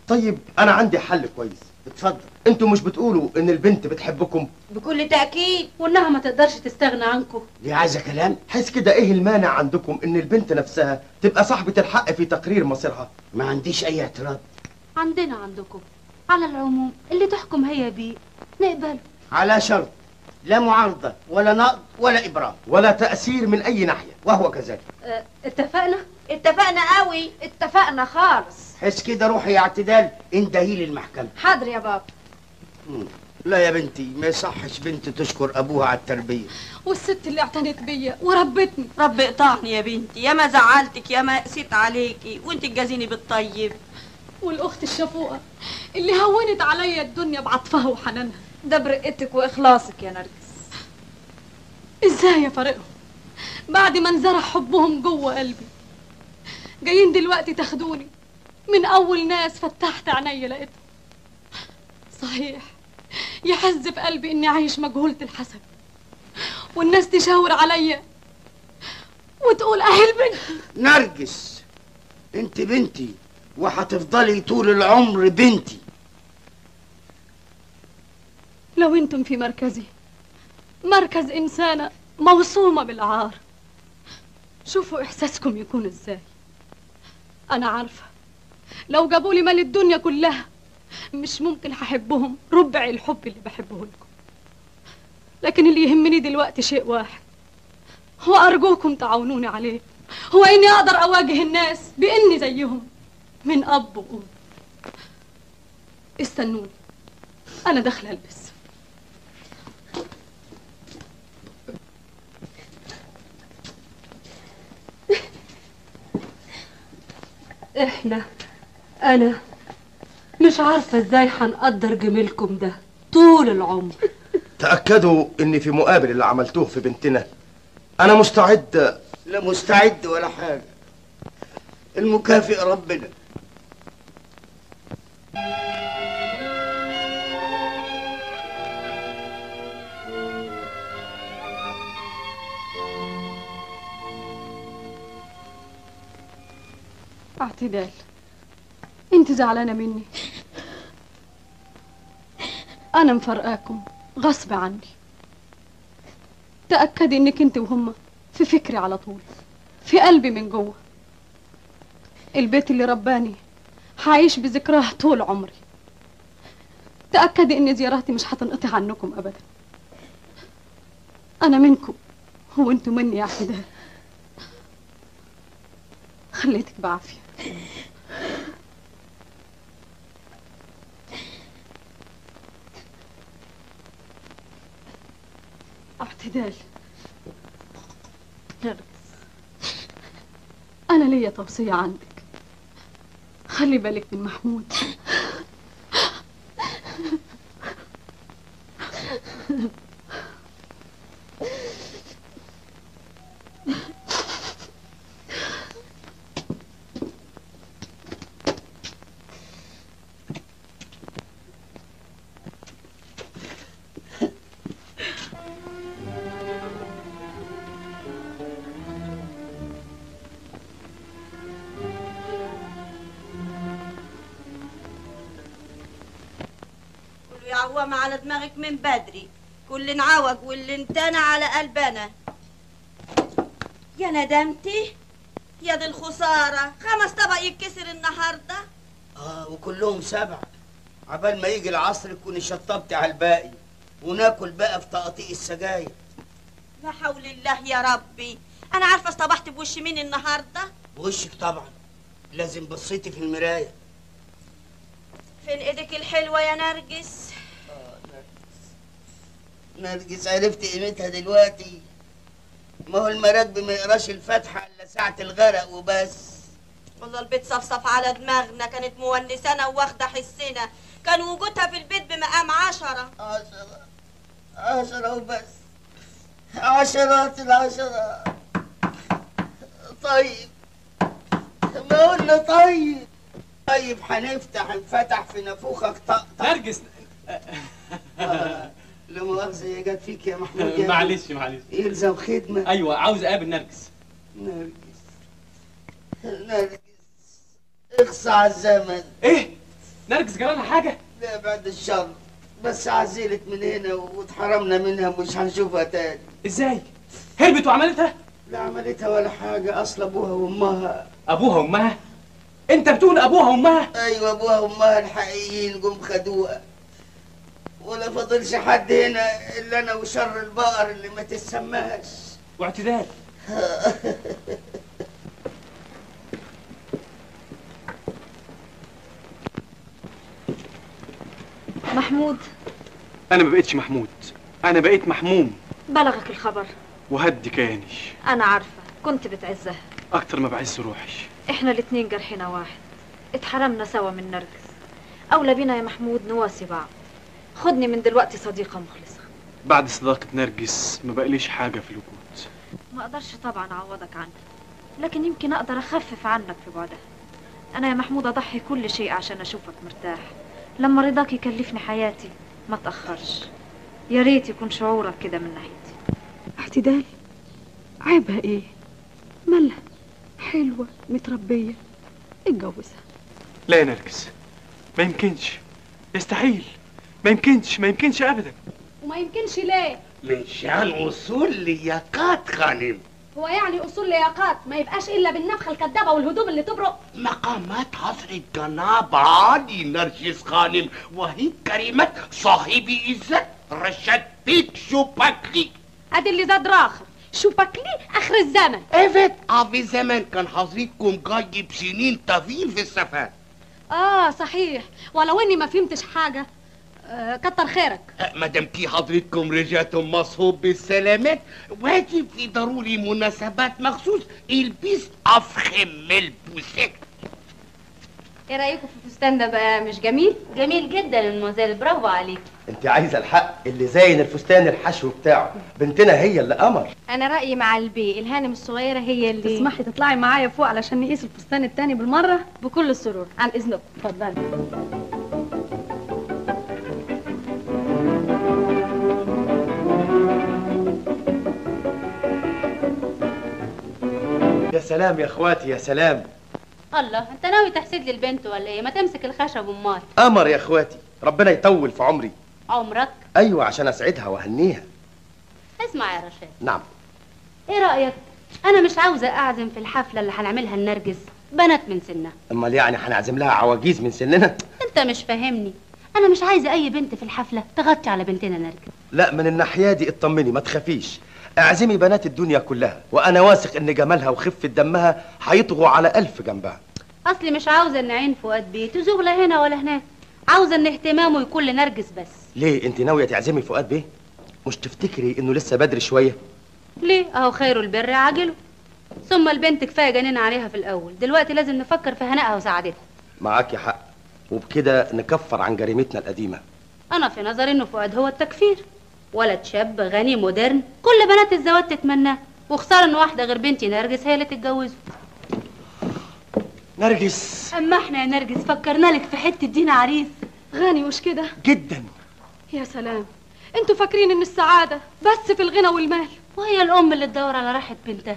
طيب انا عندي حل كويس. اتفضل. انتوا مش بتقولوا ان البنت بتحبكم؟ بكل تاكيد، وانها ما تقدرش تستغنى عنكم. دي عايزه كلام. حس كده ايه المانع عندكم ان البنت نفسها تبقى صاحبه الحق في تقرير مصيرها؟ ما عنديش اي اعتراض. عندكم، على العموم اللي تحكم هي بيه نقبله، على شرط لا معارضه ولا نقض ولا ابرام ولا تاثير من اي ناحيه، وهو كذلك. اتفقنا قوي. اتفقنا خالص. حس كده روحي يا اعتدال اندهي للمحكمه. حاضر يا بابا. لا يا بنتي، ما يصحش بنت تشكر ابوها على التربيه. والست اللي اعتنت بيا وربتني. رب اقطعني يا بنتي، يا ما زعلتك يا ما قسيت عليكي وانت تجازيني بالطيب. والاخت الشفوقه اللي هونت عليا الدنيا بعطفها وحنانها. ده برقتك واخلاصك يا نرجس. ازاي افارقهم بعد ما انزرع حبهم جوه قلبي؟ جايين دلوقتي تاخدوني من اول ناس فتحت عيني لقيتهم. صحيح يحز في قلبي اني عايش مجهولة الحسب، والناس تشاور عليا وتقول اهي البنت. نرجس انت بنتي وهتفضلي طول العمر بنتي. لو انتم في مركزي، مركز انسانة موصومة بالعار، شوفوا احساسكم يكون ازاي. انا عارفة لو جابوا لي مال الدنيا كلها مش ممكن هحبهم ربع الحب اللي بحبه لكم، لكن اللي يهمني دلوقتي شيء واحد، هو ارجوكم تعاونوني عليه، هو اني اقدر اواجه الناس باني زيهم من اب وام. استنوني انا داخله البس. احنا انا مش عارفة ازاي هنقدر جميلكم ده طول العمر. تأكدوا إني في مقابل اللي عملتوه في بنتنا أنا مستعد. لا مستعد ولا حاجة، المكافئ ربنا. اعتدال، انت زعلانة مني؟ انا مفرقاكم غصب عني. تأكدي انك انت وهم في فكري على طول، في قلبي من جوه. البيت اللي رباني هعيش بذكراه طول عمري. تأكدي ان زياراتي مش هتنقطع عنكم ابدا. انا منكم وانتوا مني يا اعتدال. خليتك بعافية. اعتدال، أنا ليا توصية عندك. خلي بالك من محمود. يعوم على دماغك من بدري، كل انعوج واللي انتنى على قلبنا. يا ندمتي يا دي الخسارة، 5 طبق يتكسر النهاردة. وكلهم 7. عبال ما يجي العصر تكوني شطبتي على الباقي وناكل بقى في تقطيع السجاير. لا حول الله يا ربي، أنا عارفة اصطبحت بوش مين النهاردة؟ بوشك طبعا، لازم بصيتي في المراية. فين ايدك الحلوة يا نرجس؟ نرجس عرفت قيمتها دلوقتي. ما هو المراكب ما يقراش الفاتحة إلا ساعة الغرق وبس. والله البيت صفصف على دماغنا، كانت مونسانا وواخدة حسنا، كان وجودها في البيت بمقام 10. 10 وبس، عشرات العشرات. طيب ما قلنا طيب هنفتح في نافوخك طقطق. نرجس لا مؤاخذة يا جت فيك يا محمود. معلش يلزم خدمة. ايوه عاوز اقابل نرجس. نرجس اخصى على الزمن. ايه؟ نرجس جرالها حاجة؟ لا بعد الشر، بس عزلت من هنا واتحرمنا منها مش هنشوفها تاني. ازاي؟ هربت وعملتها؟ لا عملتها ولا حاجة، اصل ابوها وامها. ابوها وامها؟ انت بتقول ابوها وامها؟ ايوه ابوها وامها الحقيقيين جم خدوها، ولا فاضلش حد هنا الا انا وشر البقر اللي ما تسماش. واعتدال. محمود، انا ما بقتش محمود، انا بقيت محموم. بلغك الخبر؟ وهدي كياني. انا عارفه كنت بتعزها اكتر ما بعز روحي. احنا الاتنين جرحنا واحد، اتحرمنا سوا من نرجس. اولى بينا يا محمود نواسي بعض. خدني من دلوقتي صديقه مخلصه. بعد صداقة نرجس ما بقليش حاجة في الوجود. ما اقدرش طبعا اعوضك عنها، لكن يمكن اقدر اخفف عنك في بعدها. انا يا محمود اضحي كل شيء عشان اشوفك مرتاح. لما رضاك يكلفني حياتي ما تاخرش. يا ريت يكون شعورك كده من ناحيتي. اعتدال، عيبها ايه؟ مالها حلوة متربية، اتجوزها. لا يا نرجس، ما يمكنش، يستحيل، ما يمكنش ابدا. وما يمكنش ليه؟ من شان اصول لياقات خانم. هو يعني اصول لياقات ما يبقاش الا بالنفخه الكدابه والهدوم اللي تبرق؟ مقامات حصر الجناب عالي نرجس خانم، وهي كلمة صاحبي عزت رشاد بيك شوباكلي. ادي اللي زاد راخر شوباكلي اخر الزمن. ايفت افي زمن كان حضرتكم جايب سنين طويل في السفر. صحيح، ولو اني ما فهمتش حاجه. كتر خيرك. مادام كي حضرتكم رجعتم مصحوب بالسلامات، واجب في ضروري مناسبات مخصوص البس افخم ملبوسات. ايه رايكم في الفستان ده بقى؟ مش جميل؟ جميل جدا يا مدموزيل، برافو عليك. انت عايزه الحق اللي زين الفستان الحشو بتاعه، بنتنا هي اللي قمر. انا رايي مع البي، الهانم الصغيره هي اللي تسمحي تطلعي معايا فوق علشان نقيس الفستان التاني بالمره؟ بكل السرور، عن اذنكم. اتفضلي. يا سلام يا اخواتي يا سلام. الله، انت ناوي تحسد لي البنت ولا ايه؟ ما تمسك الخشب امال. قمر يا اخواتي، ربنا يطول في عمري. عمرك؟ ايوه عشان اسعدها واهنيها. اسمع يا رشاد. نعم. ايه رايك؟ انا مش عاوزه اعزم في الحفله اللي هنعملها لنرجس بنات من سنها. امال يعني هنعزم لها عواجيز من سننا؟ انت مش فاهمني، انا مش عايزه اي بنت في الحفله تغطي على بنتنا نرجس. لا، من الناحيه دي اطمني ما تخافيش، اعزمي بنات الدنيا كلها، وانا واثق ان جمالها وخفه دمها هيطغوا على 1000 جنبها. اصلي مش عاوزه ان عين فؤاد بيه تزوغ لا هنا ولا هناك، عاوزه ان اهتمامه يكون لنرجس بس. ليه انت ناويه تعزمي فؤاد بيه؟ مش تفتكري انه لسه بدري شويه؟ ليه؟ اهو خير البر عاجله. ثم البنت كفايه جنين عليها في الاول، دلوقتي لازم نفكر في هنائها وسعادتها. معاكي حق، وبكده نكفر عن جريمتنا القديمه. انا في نظري انه فؤاد هو التكفير، ولد شاب غني مودرن كل بنات الزواج تتمناه، وخساره ان واحده غير بنتي نرجس هي اللي تتجوزه. نرجس، اما احنا يا نرجس فكرنا لك في حته دينا عريس غني مش كده؟ جدا. يا سلام، انتوا فاكرين ان السعاده بس في الغنى والمال؟ وهي الام اللي تدور على راحه بنتها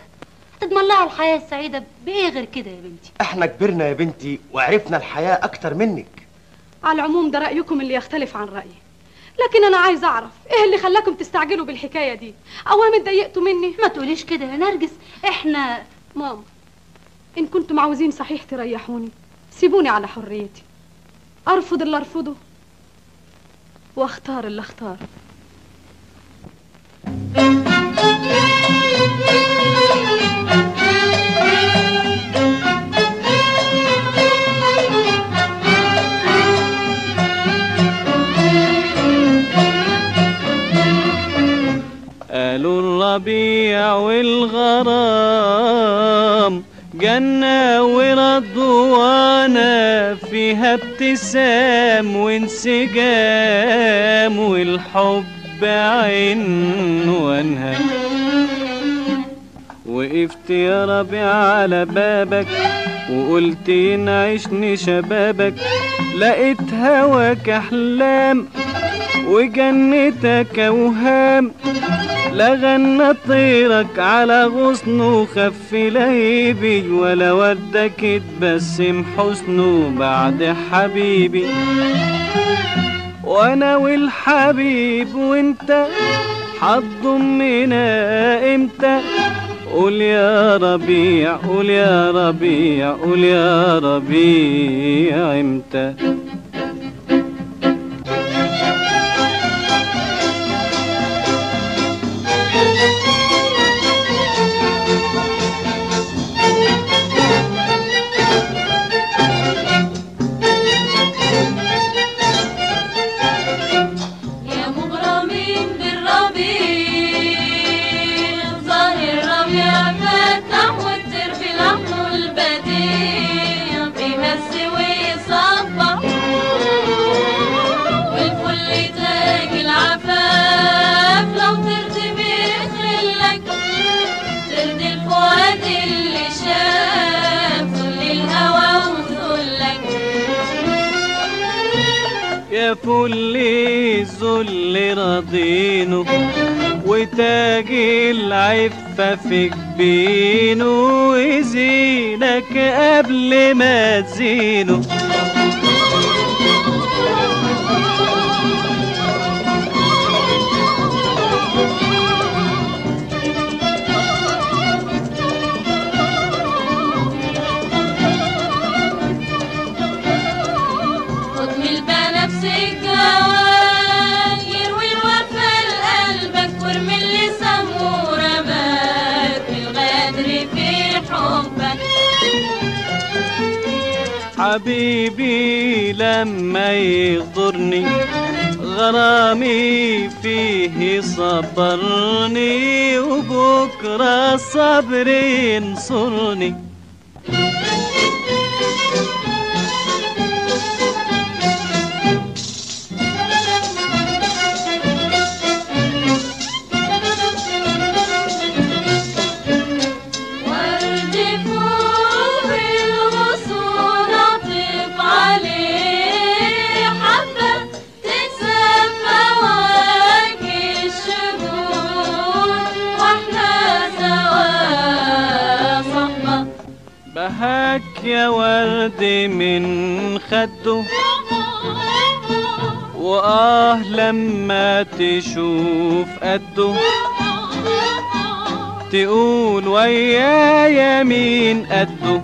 هتضمن لها الحياه السعيده بايه غير كده يا بنتي؟ احنا كبرنا يا بنتي وعرفنا الحياه اكتر منك. على العموم ده رايكم اللي يختلف عن رايي، لكن انا عايز اعرف ايه اللي خلاكم تستعجلوا بالحكايه دي؟ اوام اتضايقتوا مني؟ ما تقوليش كده يا نرجس، احنا ماما ان كنتم عاوزين صحيح تريحوني سيبوني على حريتي، ارفض اللي ارفضه واختار اللي اختاره. قالوا الربيع والغرام جنة ورضوانة فيها ابتسام وانسجام والحب عنوانها. وقفت يا ربيع على بابك وقلت ينعشني شبابك، لقيت هواك أحلام وجنتك أوهام، لا غنى طيرك على غصنه وخف لهيبي، ولا ودك اتبسم حسنه بعد حبيبي. وانا والحبيب وانت هتضمنا امتى؟ قول يا ربيع، قول يا ربيع، قول يا ربيع امتى؟ يا فل الذل راضينه وتاج العفة في جبينه، وزينك قبل ما تزينه. حبيبي لما يغدرني غرامي فيه صبرني، وبكرة الصبر ينصرني. يا ورد من خده، لما تشوف قده تقول ويايا مين قده.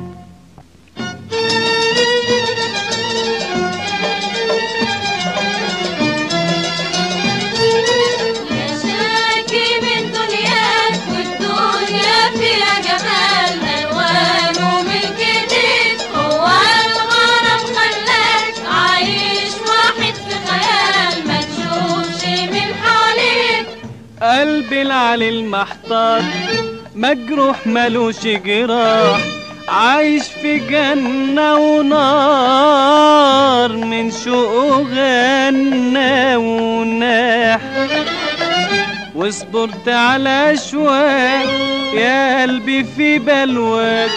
قلبي العلي المحتار مجروح ملوش جراح، عايش في جنة ونار من شوقه غنى وناح، وصبرت على أشواق يا قلبي في بلواك،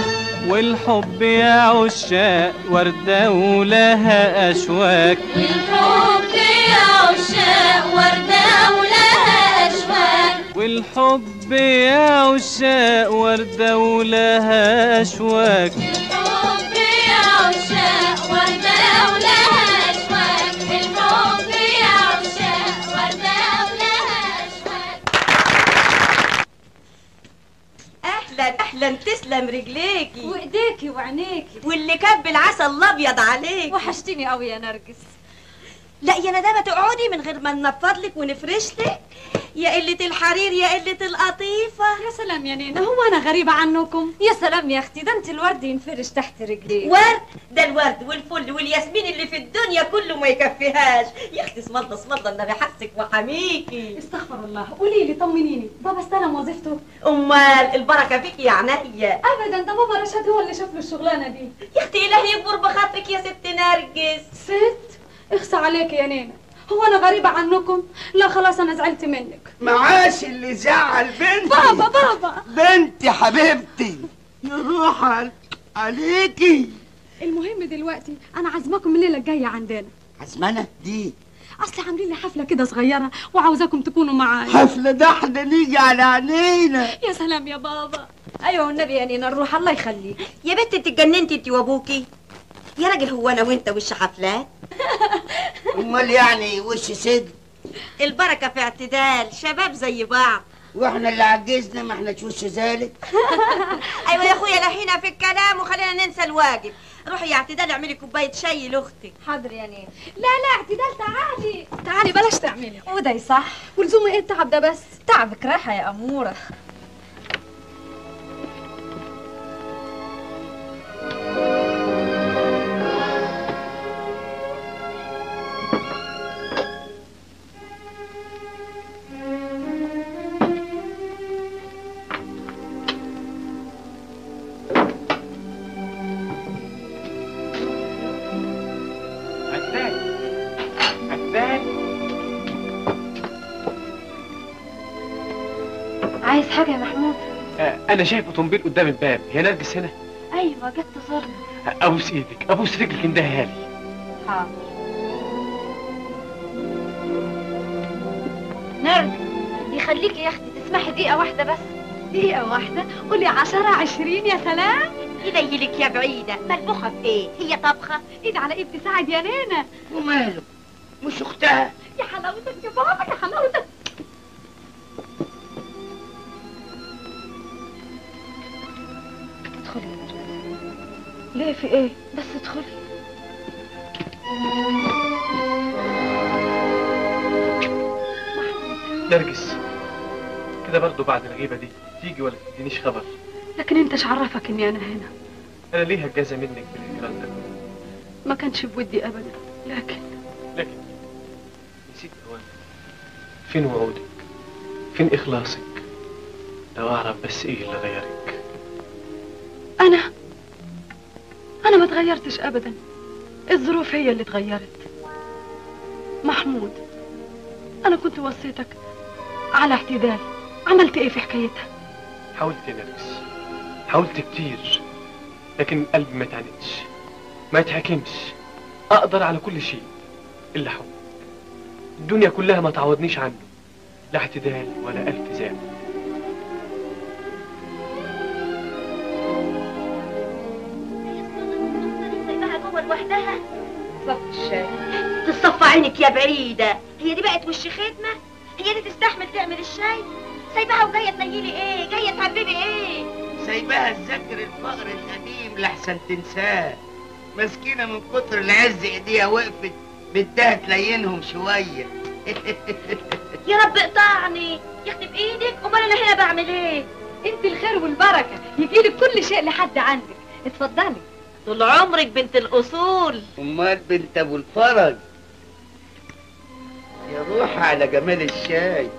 والحب يا عشاق وردة ولها أشواك، والحب يا عشاق وردة ولها أشواك، والحب يا عشاق وردة ولها أشواك، الحب يا عشاق وردة ولها أشواك، الحب يا عشاق وردة ولها أشواك. اهلا اهلا، تسلم رجليكي وايديكي وعينيكي واللي كب العسل الابيض عليكي. وحشتيني قوي يا نرجس. لا يا ندامه تقعدي من غير ما ننفض لك ونفرش لك، يا قله الحرير يا قله القطيفه. يا سلام يا نينا، هو انا غريبه عنكم؟ يا سلام يا اختي، ده انت الورد ينفرش تحت رجليك. ورد؟ ده الورد والفل والياسمين اللي في الدنيا كله ما يكفيهاش. يا اختي اسم الله اسم الله، النبي حسك وحميكي. استغفر الله. قولي لي طمنيني، بابا استلم وظيفته؟ امال البركه فيكي يا عينيا. ابدا، ده بابا رشاد هو اللي شاف له الشغلانه دي. يا اختي الهي يكبر بخاطرك يا ست نرجس. ست؟ اخصى عليكي يا نينا، هو انا غريبه عنكم؟ لا خلاص انا زعلت منك. معاش اللي زعل بنتي. بابا بنتي حبيبتي يروح عليكي. المهم دلوقتي انا عازماكم الليله الجايه عندنا. عزمانه دي؟ اصل عاملين لي حفله كده صغيره وعاوزاكم تكونوا معايا. حفله؟ ده احنا نيجي على عينينا. يا سلام يا بابا. ايوه والنبي يا نينا نروح، الله يخليك. يا بنت انت اتجننتي انت وابوكي يا راجل، هو انا وانت وش حفلات؟ امال يعني وش سد؟ البركه في اعتدال، شباب زي بعض. واحنا اللي عجزنا ما احناش وش ذلك. ايوه يا اخويا، لهينا في الكلام وخلينا ننسى الواجب. روحي يا اعتدال اعملي كوبايه شاي لاختك. حاضر يا نينا. لا اعتدال، تعالي بلاش تعملي. وده صح، ولزوم ايه التعب ده؟ بس تعبك راحه يا اموره. عايز حاجة يا محمود؟ انا شايف اوتومبيل قدام الباب. هي نرجس هنا؟ ايوه جت تزورنا. ابوس ايدك ابوس رجلك اندهها لي. حاضر. نرجس يخليكي يا اختي تسمحي دقيقة واحدة بس. دقيقة واحدة؟ قولي 10 20 يا سلام. يليلك يا بعيدة، ملبوخة في ايه؟ هي طبخة؟ ايد على ايد تساعد يا نينا. وماله؟ مش اختها؟ يا حلاوتك يا بابا يا حلاوتك. ادخلي يا نرجس. ليه في ايه؟ بس ادخلي. نرجس كده برضو بعد الغيبة دي تيجي ولا تدينيش خبر؟ لكن انت ايش عرفك اني انا هنا؟ انا ليه هتجازى منك بالهجران ده؟ ما كانش بودي ابدا، لكن نسيت اوانك. فين وعودك؟ فين اخلاصك؟ لو اعرف بس ايه اللي غيرك. انا ما اتغيرتش ابدا، الظروف هي اللي اتغيرت. محمود، انا كنت وصيتك على اعتدال، عملت ايه في حكايتها؟ حاولت يا نرجس، حاولت كتير، لكن قلبي ما اتعندش، ما يتحكمش. اقدر على كل شيء الا حب. الدنيا كلها ما تعوضنيش عنه، لا اعتدال ولا الف زعل. تشرب وحدها؟ صف الشاي. تصفى عينك يا بعيدة، هي دي بقت وش خدمة؟ هي دي تستحمل تعمل الشاي؟ سايباها وجاية تنيلي ايه؟ جاية تحببي ايه؟ سايباها تذكر الفقر القديم لحسن تنساه. مسكينة من كتر العز ايديها وقفت بدها تلينهم شوية. يا رب اقطعني يخطب ايدك، امال انا هنا بعمل ايه؟ انت الخير والبركة، يجيلك كل شيء لحد عندك. اتفضلي. طول عمرك بنت الاصول. امال بنت ابو الفرج. يا روح على جمال الشاي.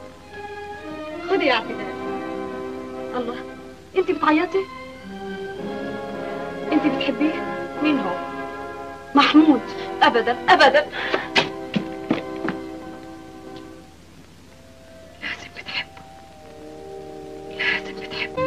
خدي يا اعتماد. الله، انت بتعيطي؟ انت بتحبيه؟ مين هو؟ محمود. ابدا ابدا. لازم بتحبه، لازم بتحبه.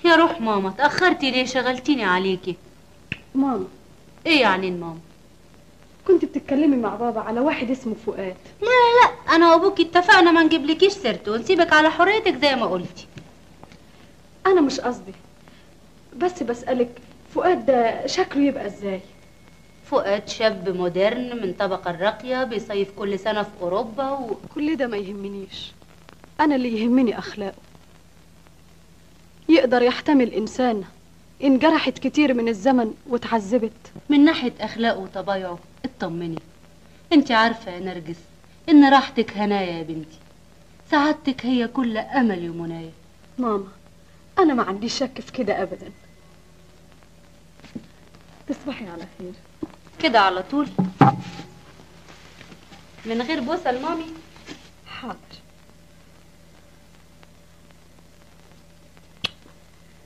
يا روح ماما، تأخرتي ليه؟ شغلتيني عليكي. ماما. ايه يعني ماما؟ كنت بتتكلمي مع بابا على واحد اسمه فؤاد. لا انا وابوكي اتفقنا ما نجيبلكيش سيرته ونسيبك على حريتك زي ما قلتي. انا مش قصدي، بس بسألك فؤاد ده شكله يبقى ازاي؟ فؤاد شاب مودرن من الطبقة الراقية، بيصيف كل سنة في اوروبا كل ده ما يهمنيش، انا اللي يهمني اخلاقه. يقدر يحتمل إنسان انجرحت كتير من الزمن وتعذبت. من ناحية أخلاقه وطبايعه اطمني. انت عارفة يا نرجس إن راحتك هنايا يا بنتي، سعادتك هي كل أملي ومنايا. ماما أنا ما عنديش شك في كده أبدا. تصبحي على خير. كده على طول من غير بوسة لمامي؟ حاضر.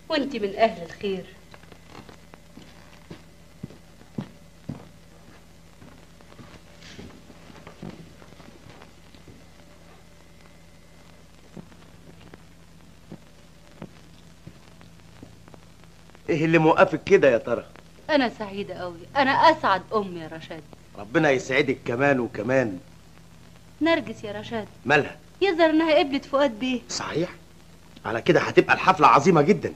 وانت من اهل الخير. ايه اللي موقفك كده يا ترى؟ انا سعيدة قوي، انا اسعد ام يا رشاد. ربنا يسعدك كمان وكمان. نرجس يا رشاد مالها؟ يظهر انها قبلت فؤاد بيه. صحيح؟ على كده هتبقى الحفلة عظيمة جدا.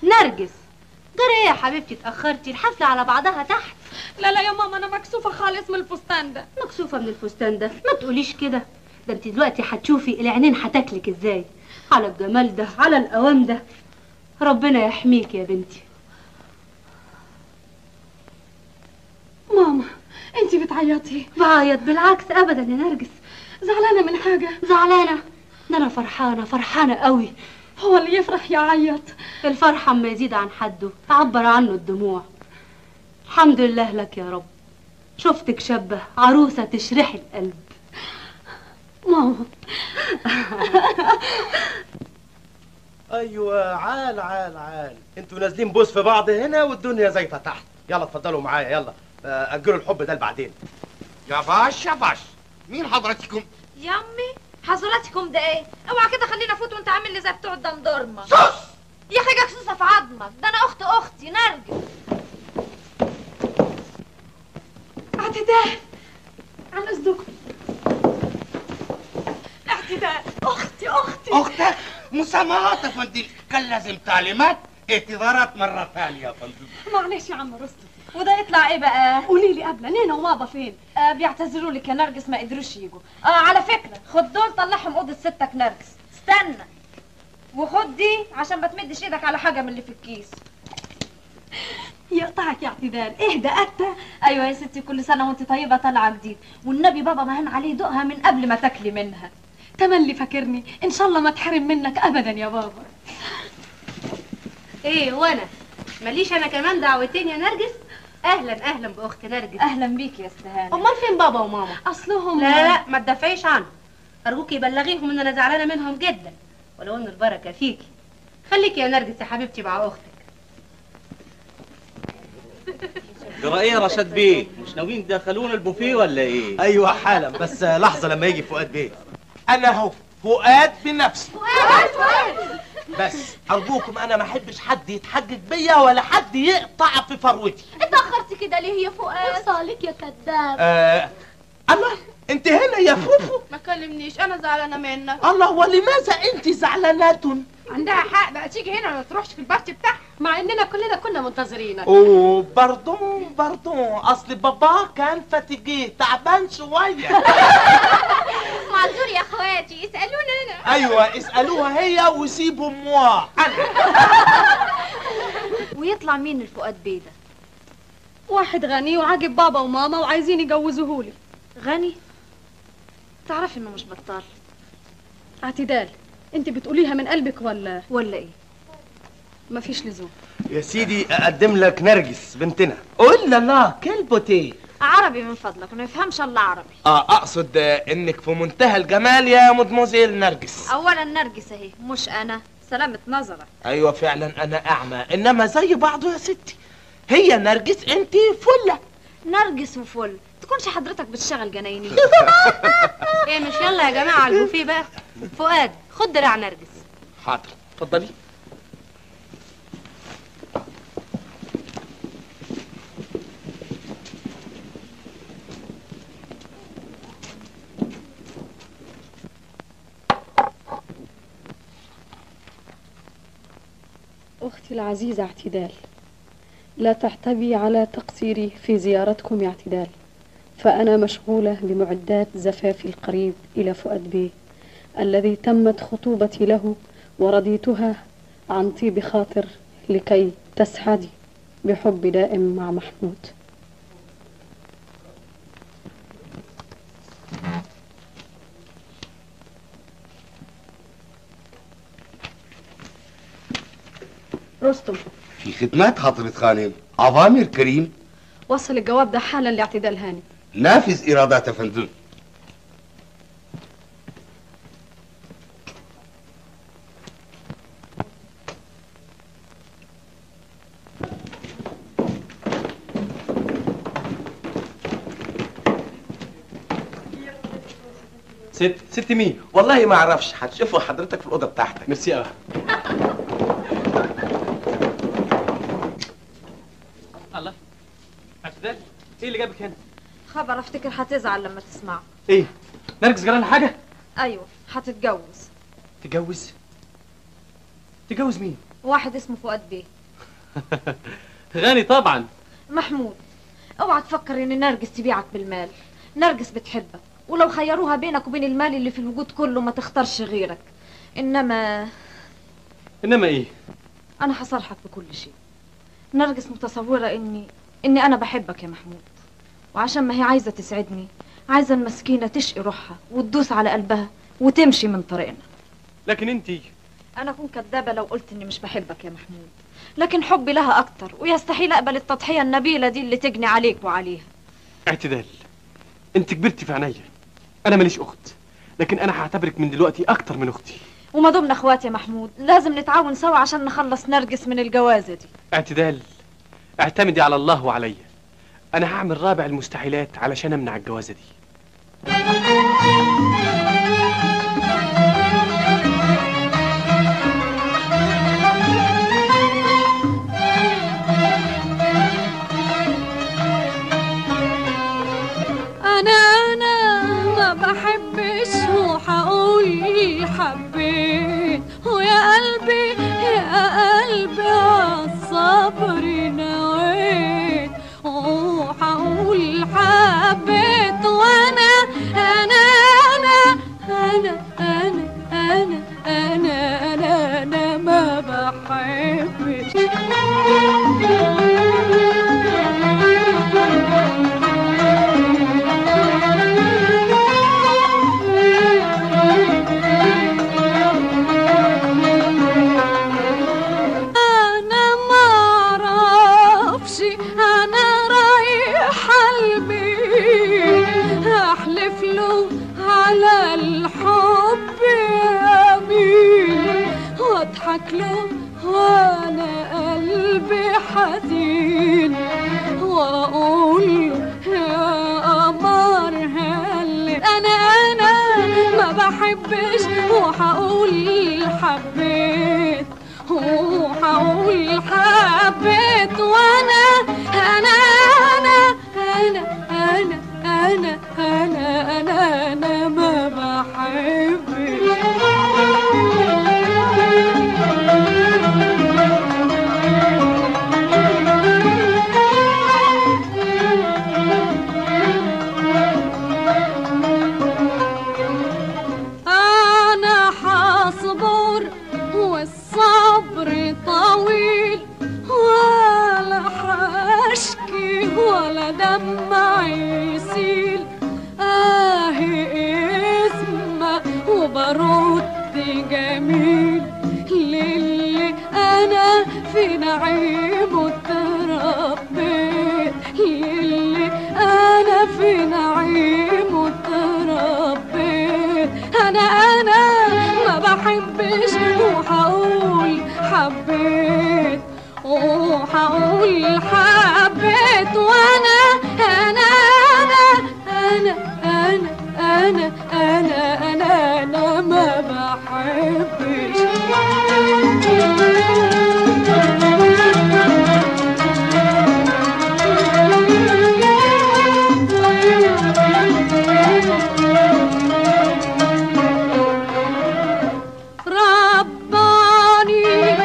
نرجس جرى ايه يا حبيبتي؟ اتأخرتي، الحفلة على بعضها تحت. لا يا ماما انا مكسوفة خالص من الفستان ده. مكسوفة من الفستان ده؟ ما تقوليش كده، ده انت دلوقتي هتشوفي العينين هتاكلك ازاي على الجمال ده، على القوام ده. ربنا يحميك يا بنتي. ماما انت بتعيطي؟ بعيط بالعكس ابدا يا نرجس. زعلانه من حاجه؟ زعلانه؟ ده انا فرحانه قوي. هو اللي يفرح يعيط؟ الفرحه اما يزيد عن حده عبر عنه الدموع. الحمد لله لك يا رب، شفتك شابه عروسه تشرحي القلب. ماما ايوه عال انتوا نازلين بوس في بعض هنا والدنيا زيطه تحت. يلا اتفضلوا معايا يلا. اجلوا الحب ده لبعدين. يا باش يا باش، مين حضرتكم؟ يا امي حضراتكم ده ايه؟ اوعى كده خلينا افوت وانت عامل لي زي بتوع الدندورمه. sus يا حاجه خصوصه في عظمك، ده انا اختي نرجس. اعتدال عن اذنكم. اعتدال اختي اختك مسامحات يا فندم، كان لازم تعليمات اعتذارات مرة ثانية يا فندم. معلش يا عم رستم. وده يطلع ايه بقى؟ قولي لي قبل نينا وبابا فين؟ بيعتذروا لك يا نرجس، ما قدروش يجوا. على فكره خد دول طلعهم اوضه ستك نرجس. استنى وخد دي عشان ما تمدش ايدك على حاجه من اللي في الكيس. يقطعك يا اعتدال. اهدى أتى. ايوه يا ستي، كل سنه وانت طيبه طالعه جديد، والنبي بابا مهان عليه دوقها من قبل ما تاكلي منها. تملي فاكرني ان شاء الله ما تحرم منك ابدا يا بابا. ايه وانا ماليش انا كمان دعوتين يا نرجس؟ اهلا باخت نرجس. اهلا بيك يا استهانه. امال فين بابا وماما؟ اصلهم لا ما تدافعيش عنهم، ارجوكي بلغيهم ان انا زعلانه منهم جدا، ولو ان البركه فيكي. خليكي يا نرجس يا حبيبتي مع اختك. جرى ايه يا رشاد بيه؟ مش ناويين تدخلونا البوفيه ولا ايه؟ ايوه حالا، بس لحظه لما يجي فؤاد بيه. انا اهو فؤاد بنفسي. فؤاد بس ارجوكم انا ما احبش حد يتحجج بيا ولا حد يقطع في فروتي. اتاخرت كده ليه يا فؤاد؟ صالك يا كذاب. الله انت هنا يا فوفو؟ ما كلمنيش، انا زعلانه منك. الله ولماذا انت زعلانة؟ عندها حق بقى تيجي هنا وما تروحش في البارتي بتاعها، مع اننا كلنا كنا منتظرينك. اوه باردون اصل بابا كان فاتيجيه تعبان شويه. معذور يا اخواتي، اسالونا انا. ايوه اسالوها هي وسيبوا موا انا. ويطلع مين الفؤاد بيه ده؟ واحد غني وعاجب بابا وماما وعايزين يجوزوهولي. غني؟ تعرفي انه مش بطال. اعتدال، انت بتقوليها من قلبك ولا ايه؟ مفيش لزوم. يا سيدي اقدم لك نرجس بنتنا. قول لا كلبتي عربي من فضلك، ما يفهمش الا عربي. اقصد انك في منتهى الجمال يا مدموزيل نرجس. اولا نرجس اهي مش انا، سلامة نظرك. ايوه فعلا انا اعمى، انما زي بعضه يا ستي. هي نرجس انت فله. نرجس وفل، تكونش حضرتك بتشتغل جنايني. ايه مش يلا يا جماعه على البوفيه بقى. فؤاد خد دراع نرجس. حاضر اتفضلي. أختي العزيزة اعتدال، لا تحتوي على تقصيري في زيارتكم يا اعتدال، فأنا مشغولة بمعدات زفافي القريب إلى فؤاد بيه الذي تمت خطوبتي له، ورضيتها عن طيب خاطر لكي تسعدي بحب دائم مع محمود. رستم، في خدمات حضرة خانم. أوامر كريم. وصل الجواب ده حالا لاعتدال هاني. نافذ إرادات يا فندم. ست مين؟ والله ما اعرفش، هتشوفوا حضرتك في الاوضه بتاعتك. ميرسي قوي. الله اعتدال، ايه اللي جابك هنا؟ خبر افتكر هتزعل لما تسمعه. ايه نرجس جرالها حاجه؟ ايوه هتتجوز. تجوز مين؟ واحد اسمه فؤاد بيه. غني طبعا. محمود، اوعى تفكر ان نرجس تبيعك بالمال. نرجس بتحبك، ولو خيروها بينك وبين المال اللي في الوجود كله ما تختارش غيرك. انما ايه؟ انا هصالحك بكل شيء. نرجس متصوره اني انا بحبك يا محمود، وعشان ما هي عايزه تسعدني عايزه المسكينه تشقي روحها وتدوس على قلبها وتمشي من طريقنا. لكن انتي، انا اكون كدابه لو قلت اني مش بحبك يا محمود، لكن حبي لها اكتر، ويستحيل اقبل التضحيه النبيله دي اللي تجني عليك وعليها. اعتدال، انت كبرتي في عينيا. انا ماليش اخت، لكن انا هعتبرك من دلوقتي اكتر من اختي. وما دمنا اخوات يا محمود لازم نتعاون سوا عشان نخلص نرجس من الجوازه دي. اعتدال، اعتمدي على الله وعليا. انا هعمل رابع المستحيلات علشان امنع الجوازه دي. أنا ما بحبش وحقول حبيت، ويا قلبي يا قلبي عالصبر نويت، وحقول حبيت، وأنا أنا أنا أنا أنا أنا أنا أنا أنا ما بحبش. واضحك له وانا قلبي حزين، واقول له يا قمر هل انا ما بحبش، وحقول حبيت، وحقول حبيت، وانا انا انا انا انا انا انا انا انا ما بحبش. أنا حصبر والصبر طويل، ولا حشكي ولا دمع يسيل، اسمع وبرد جميل للي أنا في نعيمه اتربيت، للي أنا في نعيمه اتربيت. أنا ما بحبش وحقول حبيت، وحقول حبيت، وأنا أنا أنا أنا أنا أنا أنا أنا ما بحبش. رباني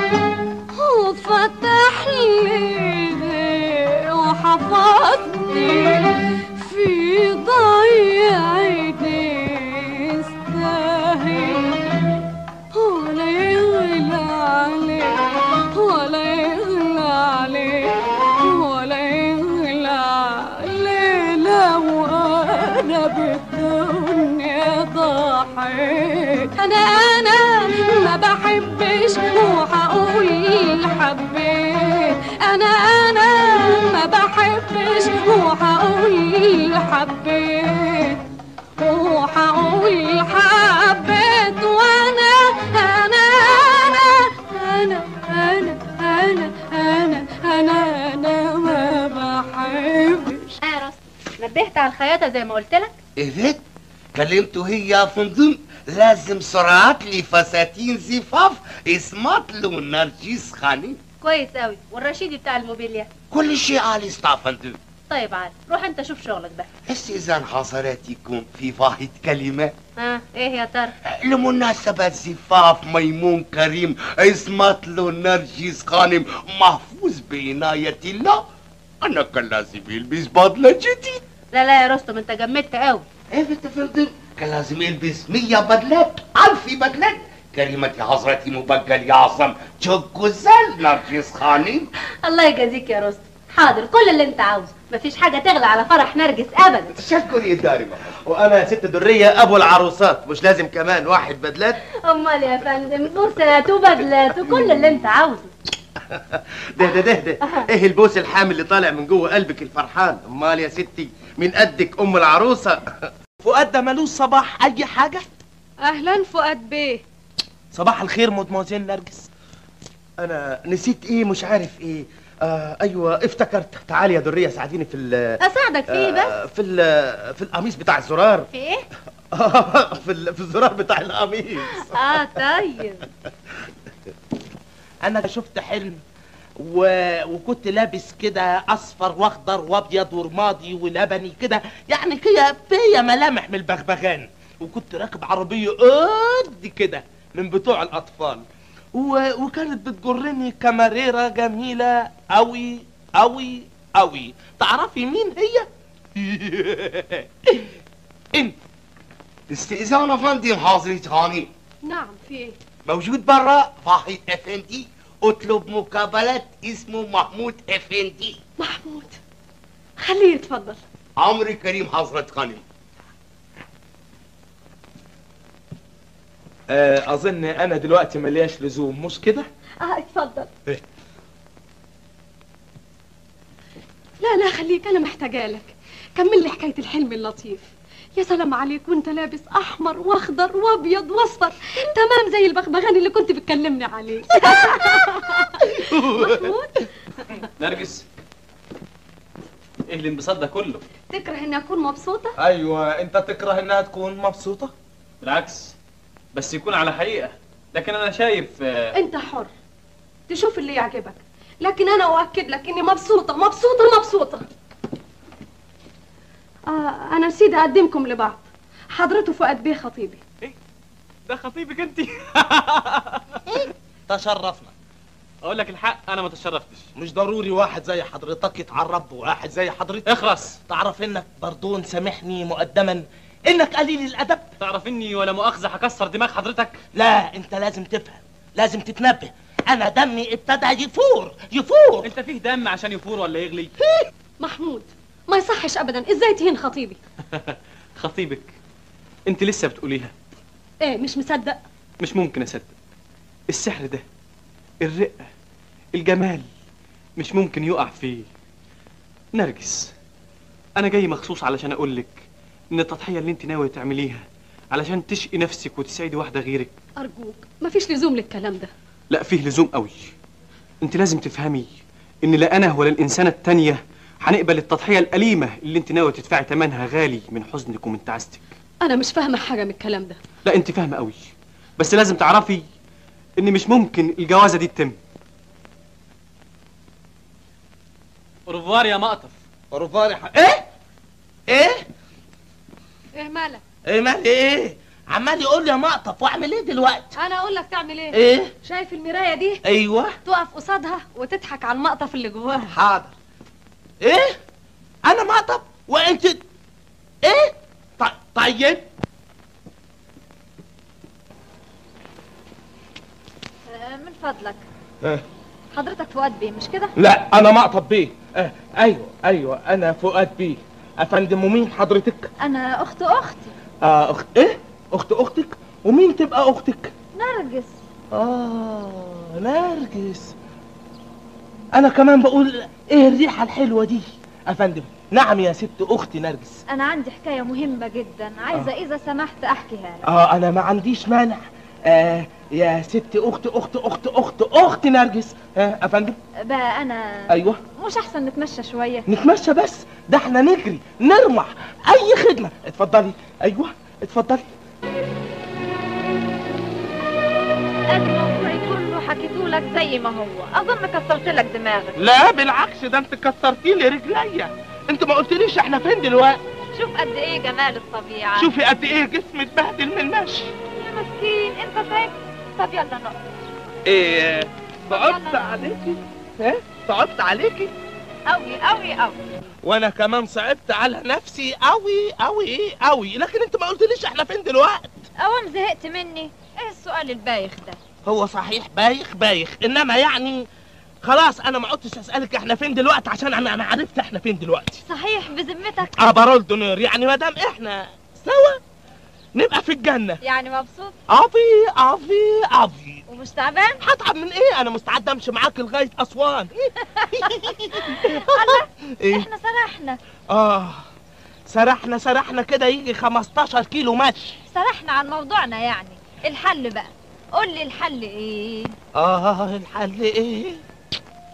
وفتح لي وحفظني في ضيعتي، استاهل ولا يغلى عليه ولا يغلى عليه ولا يغلى عليه، لو انا بالدنيا ضحيت. انا ما بحبش وحقول حبيت، انا ما بحبش وحقول حبيت، وحقول حبيت، وانا انا انا انا انا انا انا انا ما بحبش. يا راس نبهت على الخياطه زي ما قلت لك. ايه كلمته هي يا فندم، لازم سرعات لي فساتين زفاف اسمت له نرجس خاني. كويس قوي. والرشيدي بتاع الموبيليا كل شيء عالي يا فندم. طيب عال، روح انت شوف شغلك بقى. هسه اذا حصلت يكون في واحد كلمه. ايه يا ترى؟ لمناسبة زفاف ميمون كريم اسمت له نرجس خانم محفوظ بعناية الله، انا كان لازم يلبس بدلة جديد. لا يا رستم انت جمدت قوي. ايه يا فندم، كان لازم يلبس 100 بدلات 1000 بدلات كريمة حضرتي مبجل يعظم جوزال نرجس خانم. الله يجازيك يا رستم. حاضر، كل اللي انت عاوزه، مفيش حاجه تغلى على فرح نرجس ابدا. شكرا يا دارمة. وانا يا ست درية ابو العروسات، مش لازم كمان واحد بدلات؟ امال يا فندم، بوسات وبدلات وكل اللي انت عاوزه. ده ايه البوس الحامل اللي طالع من جوه قلبك الفرحان؟ امال يا ستي من قدك ام العروسه. فؤاد ده ملوش صباح اي حاجه؟ اهلا فؤاد بيه. صباح الخير مدموزيل نرجس. انا نسيت ايه مش عارف ايه. ايوه افتكرت. تعالي يا دريه ساعديني في اساعدك في ايه بس؟ في القميص بتاع الزرار. في ايه؟ في الزرار بتاع القميص. طيب. انا شفت حلم وكنت لابس كده اصفر واخضر وابيض ورمادي ولبني كده، يعني كده فيا ملامح من البغبغان، وكنت راكب عربيه قد كده من بتوع الاطفال، وكانت بتجرني كاميريرا جميله قوي قوي قوي. تعرفي مين هي؟ انت. استئذان فندم حضرة خانم. نعم في ايه؟ موجود برا واحد افندي اطلب مقابلة اسمه محمود افندي. محمود خليه يتفضل. عمري كريم حضرة خانم. اظن انا دلوقتي ملياش لزوم، مش كده؟ اتفضل. لا خليك، انا محتاجه لك. كمل لي حكايه الحلم اللطيف. يا سلام عليك وانت لابس احمر واخضر وابيض واصفر تمام زي البغبغان اللي كنت بتكلمني عليه. محمود. نرجس، ايه الانبساط ده كله؟ تكره اني اكون مبسوطه؟ ايوه انت تكره انها تكون مبسوطه؟ بالعكس، بس يكون على حقيقه. لكن انا شايف انت حر تشوف اللي يعجبك، لكن انا اؤكد لك اني مبسوطه مبسوطه مبسوطه. انا نسيت اقدمكم لبعض. حضرته فؤاد بيه خطيبي. ايه ده خطيبك انت؟ تشرفنا. اقول لك الحق انا ما تشرفتش. مش ضروري واحد زي حضرتك يتعرب بواحد زي حضرتك. اخرس. تعرف انك بردون سامحني مقدما انك قليل الادب. تعرف اني ولا مؤاخذه هكسر دماغ حضرتك. لا انت لازم تفهم، لازم تتنبه. انا دمي ابتدى يفور. انت فيه دم عشان يفور ولا يغلي؟ محمود ما يصحش ابدا، ازاي تهين خطيبي؟ خطيبك انت لسه بتقوليها؟ ايه مش مصدق؟ مش ممكن اصدق. السحر ده، الرقه، الجمال، مش ممكن يقع فيه. نرجس، انا جاي مخصوص علشان اقولك ان التضحيه اللي انت ناويه تعمليها علشان تشقي نفسك وتسعدي واحده غيرك، ارجوك مفيش لزوم للكلام ده. لا فيه لزوم قوي. انت لازم تفهمي ان لا انا ولا الانسانه التانيه هنقبل التضحيه الاليمه اللي انت ناويه تدفعي ثمنها غالي من حزنك ومن تعاستك. انا مش فاهمه حاجه من الكلام ده. لا انت فاهمه قوي، بس لازم تعرفي ان مش ممكن الجوازه دي تتم. اوروفوار يا مقطف. اوروفوار ايه؟ ايه مالك؟ ايه مالي ايه؟ عمال يقول لي يا مقطف، واعمل ايه دلوقتي؟ انا اقول لك تعمل ايه؟ ايه؟ شايف المرايه دي؟ ايوه. تقف قصادها وتضحك على المقطف اللي جواها. حاضر. ايه؟ انا مقطف وانت ايه؟ طيب. من فضلك حضرتك فؤاد بيه مش كده؟ لا انا مقطف بيه. ايوه انا فؤاد بيه. افندم ومين حضرتك؟ انا اخت اختي. اخت ايه؟ اخت اختك؟ ومين تبقى اختك؟ نرجس. نرجس. انا كمان بقول ايه الريحه الحلوه دي؟ افندم. نعم يا ست اختي نرجس. انا عندي حكايه مهمه جدا عايزه اذا سمحت احكيها لك. انا ما عنديش مانع. يا ست اختي نرجس. افندم. بقى انا ايوه. مش احسن نتمشى شويه؟ نتمشى بس؟ ده احنا نجري نرمح اي خدمه. اتفضلي. ايوه اتفضلي. الموضوع كله حكيتهولك زي ما هو، اظن كسرت لك دماغك. لا بالعكس، ده انت كسرتي لي رجليا. انت ما قلتليش احنا فين دلوقتي. شوف قد ايه جمال الطبيعه. شوفي قد ايه جسمي اتبهدل من المشي. يا مسكين انت تعبت. طب يلا نقعد. ايه صعبت عليكي؟ صعبت عليكي قوي وانا كمان صعبت على نفسي قوي، لكن انت ما قلتليش احنا فين دلوقتي. اوام زهقت مني. ايه السؤال البايخ ده؟ هو صحيح بايخ بايخ، انما يعني خلاص انا ما عدتش اسالك احنا فين دلوقتي، عشان انا عرفت احنا فين دلوقتي. صحيح بذمتك؟ بارول دونير، يعني ما دام احنا سوا نبقى في الجنه. يعني مبسوط؟ عظيم ومش تعبان؟ هتعب من ايه؟ انا مستعد امشي معاك لغايه اسوان. الله، إيه؟ احنا سرحنا. سرحنا كده يجي 15 كيلو مشي. سرحنا عن موضوعنا يعني. الحل بقى، قول لي الحل ايه؟ الحل ايه؟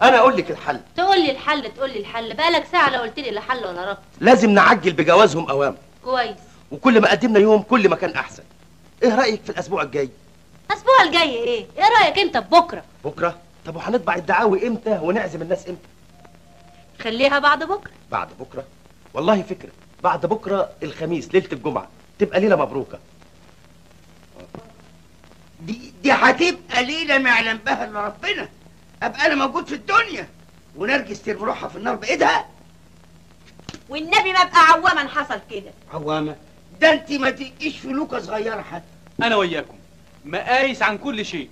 انا اقول لك الحل. تقول لي الحل بقالك ساعه لا قلت لي لا حل ولا ربط. لازم نعجل بجوازهم اوام. كويس. وكل ما قدمنا يوم كل ما كان احسن. ايه رايك في الاسبوع الجاي؟ الاسبوع الجاي ايه رايك انت ببكره؟ بكره؟ طب وهنطبع الدعاوي امتى ونعزم الناس امتى؟ خليها بعد بكره. بعد بكره؟ والله فكره. بعد بكره الخميس ليله الجمعه تبقى ليله مبروكه. دي هتبقى ليله ما يعلم بها الا ربنا. ابقى انا موجود في الدنيا ونرجس ترمي روحها في النار بايدها. والنبي ما ابقى عوامه حصل كده. عوامه؟ ده انت ما تبقيش فلوكه صغيره حتى. انا وياكم مقايس عن كل شيء،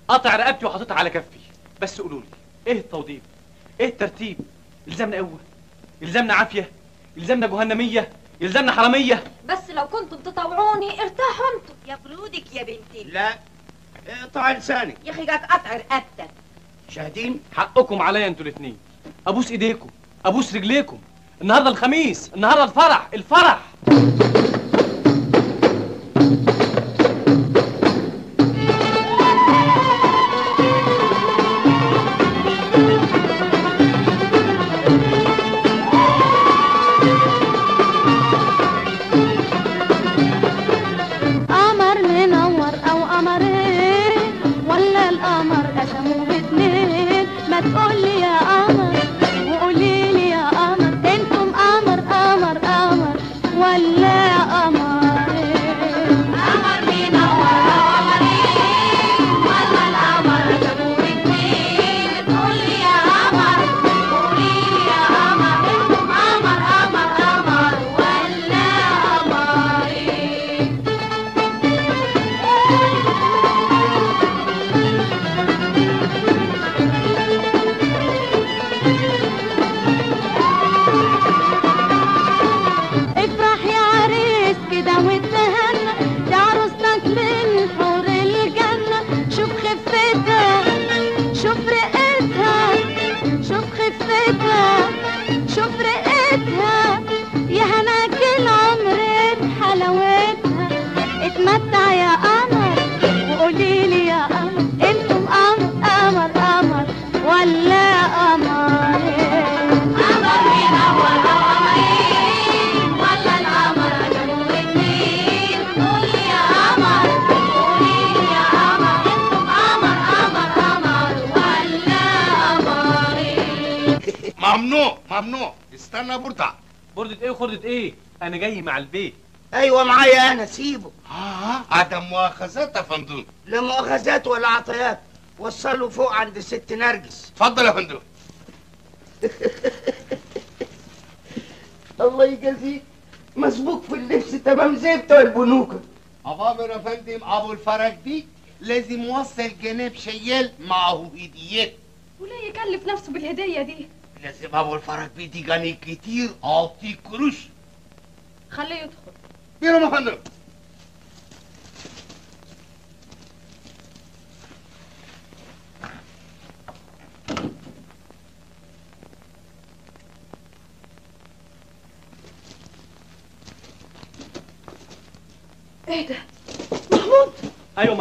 قطع رقبتي وحاططها على كفي. بس قولوا لي ايه التوضيب؟ ايه الترتيب؟ يلزمنا قوه، يلزمنا عافيه، يلزمنا جهنميه، يلزمنا حراميه. بس لو كنتم تطوعوني ارتاحوا انتم. يا برودك يا بنتي. لا اقطع لسانك يا اخي جاك قطع رقبتك. شاهدين؟ حقكم عليا انتوا الاثنين. ابوس ايديكم، ابوس رجليكم. النهارده الخميس، النهارده الفرح. قمر منور او قمرين ولا القمر قسموه اتنين؟ ما تقولي يا قمر وقولي لي يا قمر، انتم قمر ولا قمرين؟ قمر منور او قمرين ولا القمر قسموه اتنين؟ تقولي يا قمر وقولي لي يا قمر، انتم قمر ولا قمرين؟ افرح يا عريس كده واتهنى، دي عروستك من حور الجنة. شوف خفتها، شوف رقتها، شوف خفتها، شوف رقتها، يا هناك العمر بحلاوتها. اتمتع يا قمر وقولي لي يا قمر، انتم قمر ولا قمرين؟ قمر منور او قمرين ولا القمر قسموه اتنين؟ قولي يا قمر وقولي لي يا قمر، انتم قمر ولا قمرين؟ ممنوع استنى برضع. بردة ايه وخردة ايه؟ انا جاي مع البيت. ايوه معايا انا، سيبه. عدم مؤاخذات يا فندم. لا مؤاخذات ولا عطيات. وصلوا فوق عند ست نرجس. اتفضل يا فندم. الله يجازيك، مسبوق في اللبس تمام زي بتوع البنوكه. أوامر يا فندم. ابو الفرج دي لازم يوصل جناب شيال معه هديات. وليه يكلف نفسه بالهديه دي؟ لازم ابو الفرج بيدي جاني كتير اعطيه قروش. خليه يدخل. بينا يا فندم. ايه ده؟ محمود؟ ايوه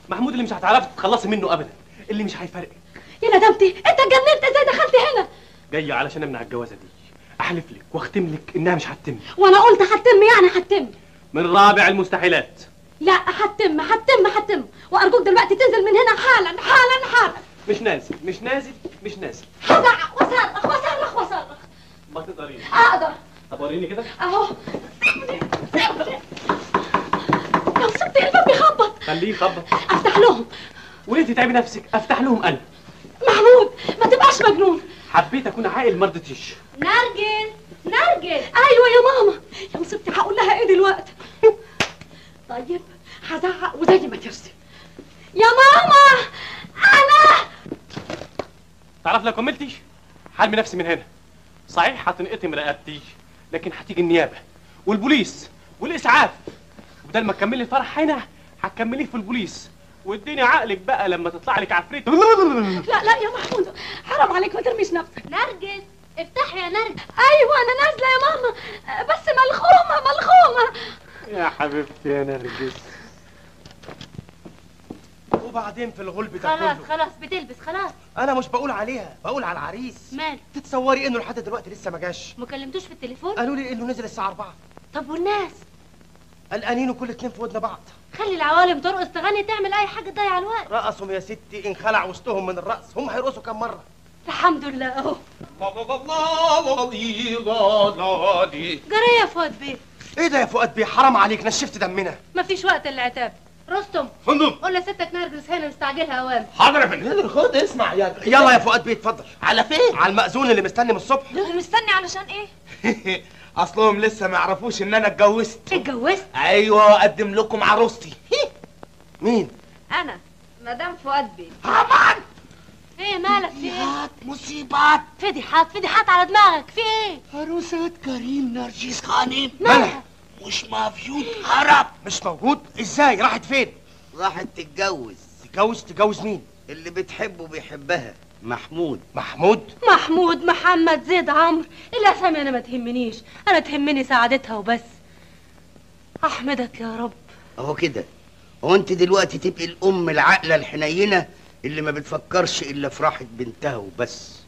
محمود اللي مش هتعرفي تتخلصي منه ابدا، اللي مش هيفرقك. يا ندمتي، انت اتجننت ازاي دخلت هنا؟ جاي علشان امنع الجوازه دي. احلف لك واختم لك انها مش هتتم. وانا قلت هتتم يعني هتتم. من رابع المستحيلات. لا هتتم. وارجوك دلوقتي تنزل من هنا حالا. مش نازل. هزعق وصرخ. ما تقدريش. اقدر. طب وريني كده. اهو. لو سبت الباب بيخبط. خليه يخبط. افتح لهم. وليه تتعبي نفسك؟ افتح لهم انا. محمود ما تبقاش مجنون. حبيت اكون عاقل ما رضيتيش. نرجس. ايوه يا ماما. لو سبت هقول لها ايه دلوقتي؟ طيب هزعق وزي ما ترسم. يا ماما انا تعرف لو كملتي حرمي نفسي من هنا. صحيح هتنقطم رقبتي، لكن هتيجي النيابه والبوليس والاسعاف، بدل ما تكملي الفرح هنا هتكمليه في البوليس. واديني عقلك بقى لما تطلع لك عفريت. لا لا يا محمود حرام عليك ما ترميش نفسك. نرجس افتحي يا نرجس. ايوه انا نازله يا ماما، بس ملخومه. يا حبيبتي يا نرجس. وبعدين في الغلب ده خلاص كله خلاص بتلبس خلاص. انا مش بقول عليها، بقول على العريس. مال؟ تتصوري انه لحد دلوقتي لسه ما جاش؟ ما كلمتوش في التليفون؟ قالوا لي انه نزل الساعه 4. طب والناس؟ قلقانين وكل اتنين في ودن بعض. خلي العوالم ترقص تغني تعمل اي حاجه تضيع الوقت. رقصهم يا ستي انخلع وسطهم من الرقص، هم هيرقصوا كام مره؟ الحمد لله اهو. جرى يا فؤاد بيه. ايه ده يا فؤاد بيه؟ حرام عليك نشفت دمنا. مفيش وقت للعتاب. رستم فندم قول لستك نرجس هنا مستعجلها اوام. حاضر يا فندم. خد اسمع يلا يا فؤاد بيه اتفضل. على فين؟ على المأذون اللي مستني من الصبح. مستني علشان ايه؟ اصلهم لسه ما يعرفوش ان انا اتجوزت. اتجوزت؟ ايوه اقدم لكم عروستي. مين؟ انا مدام فؤاد بيه. ايه مالك في ايه؟ مصيبات فضيحات على دماغك في ايه؟ عروسة كريم نرجس خانم مالها؟ مش موجود، هرب. مش موجود؟ ازاي؟ راحت فين؟ راحت تتجوز. تتجوز مين؟ اللي بتحبه بيحبها، محمود. محمود محمد زيد عمرو، الاسامي انا ما تهمنيش، انا تهمني سعادتها وبس. احمدك يا رب. اهو كده. هو انت دلوقتي تبقي الام العاقله الحنينه اللي ما بتفكرش الا في راحه بنتها وبس.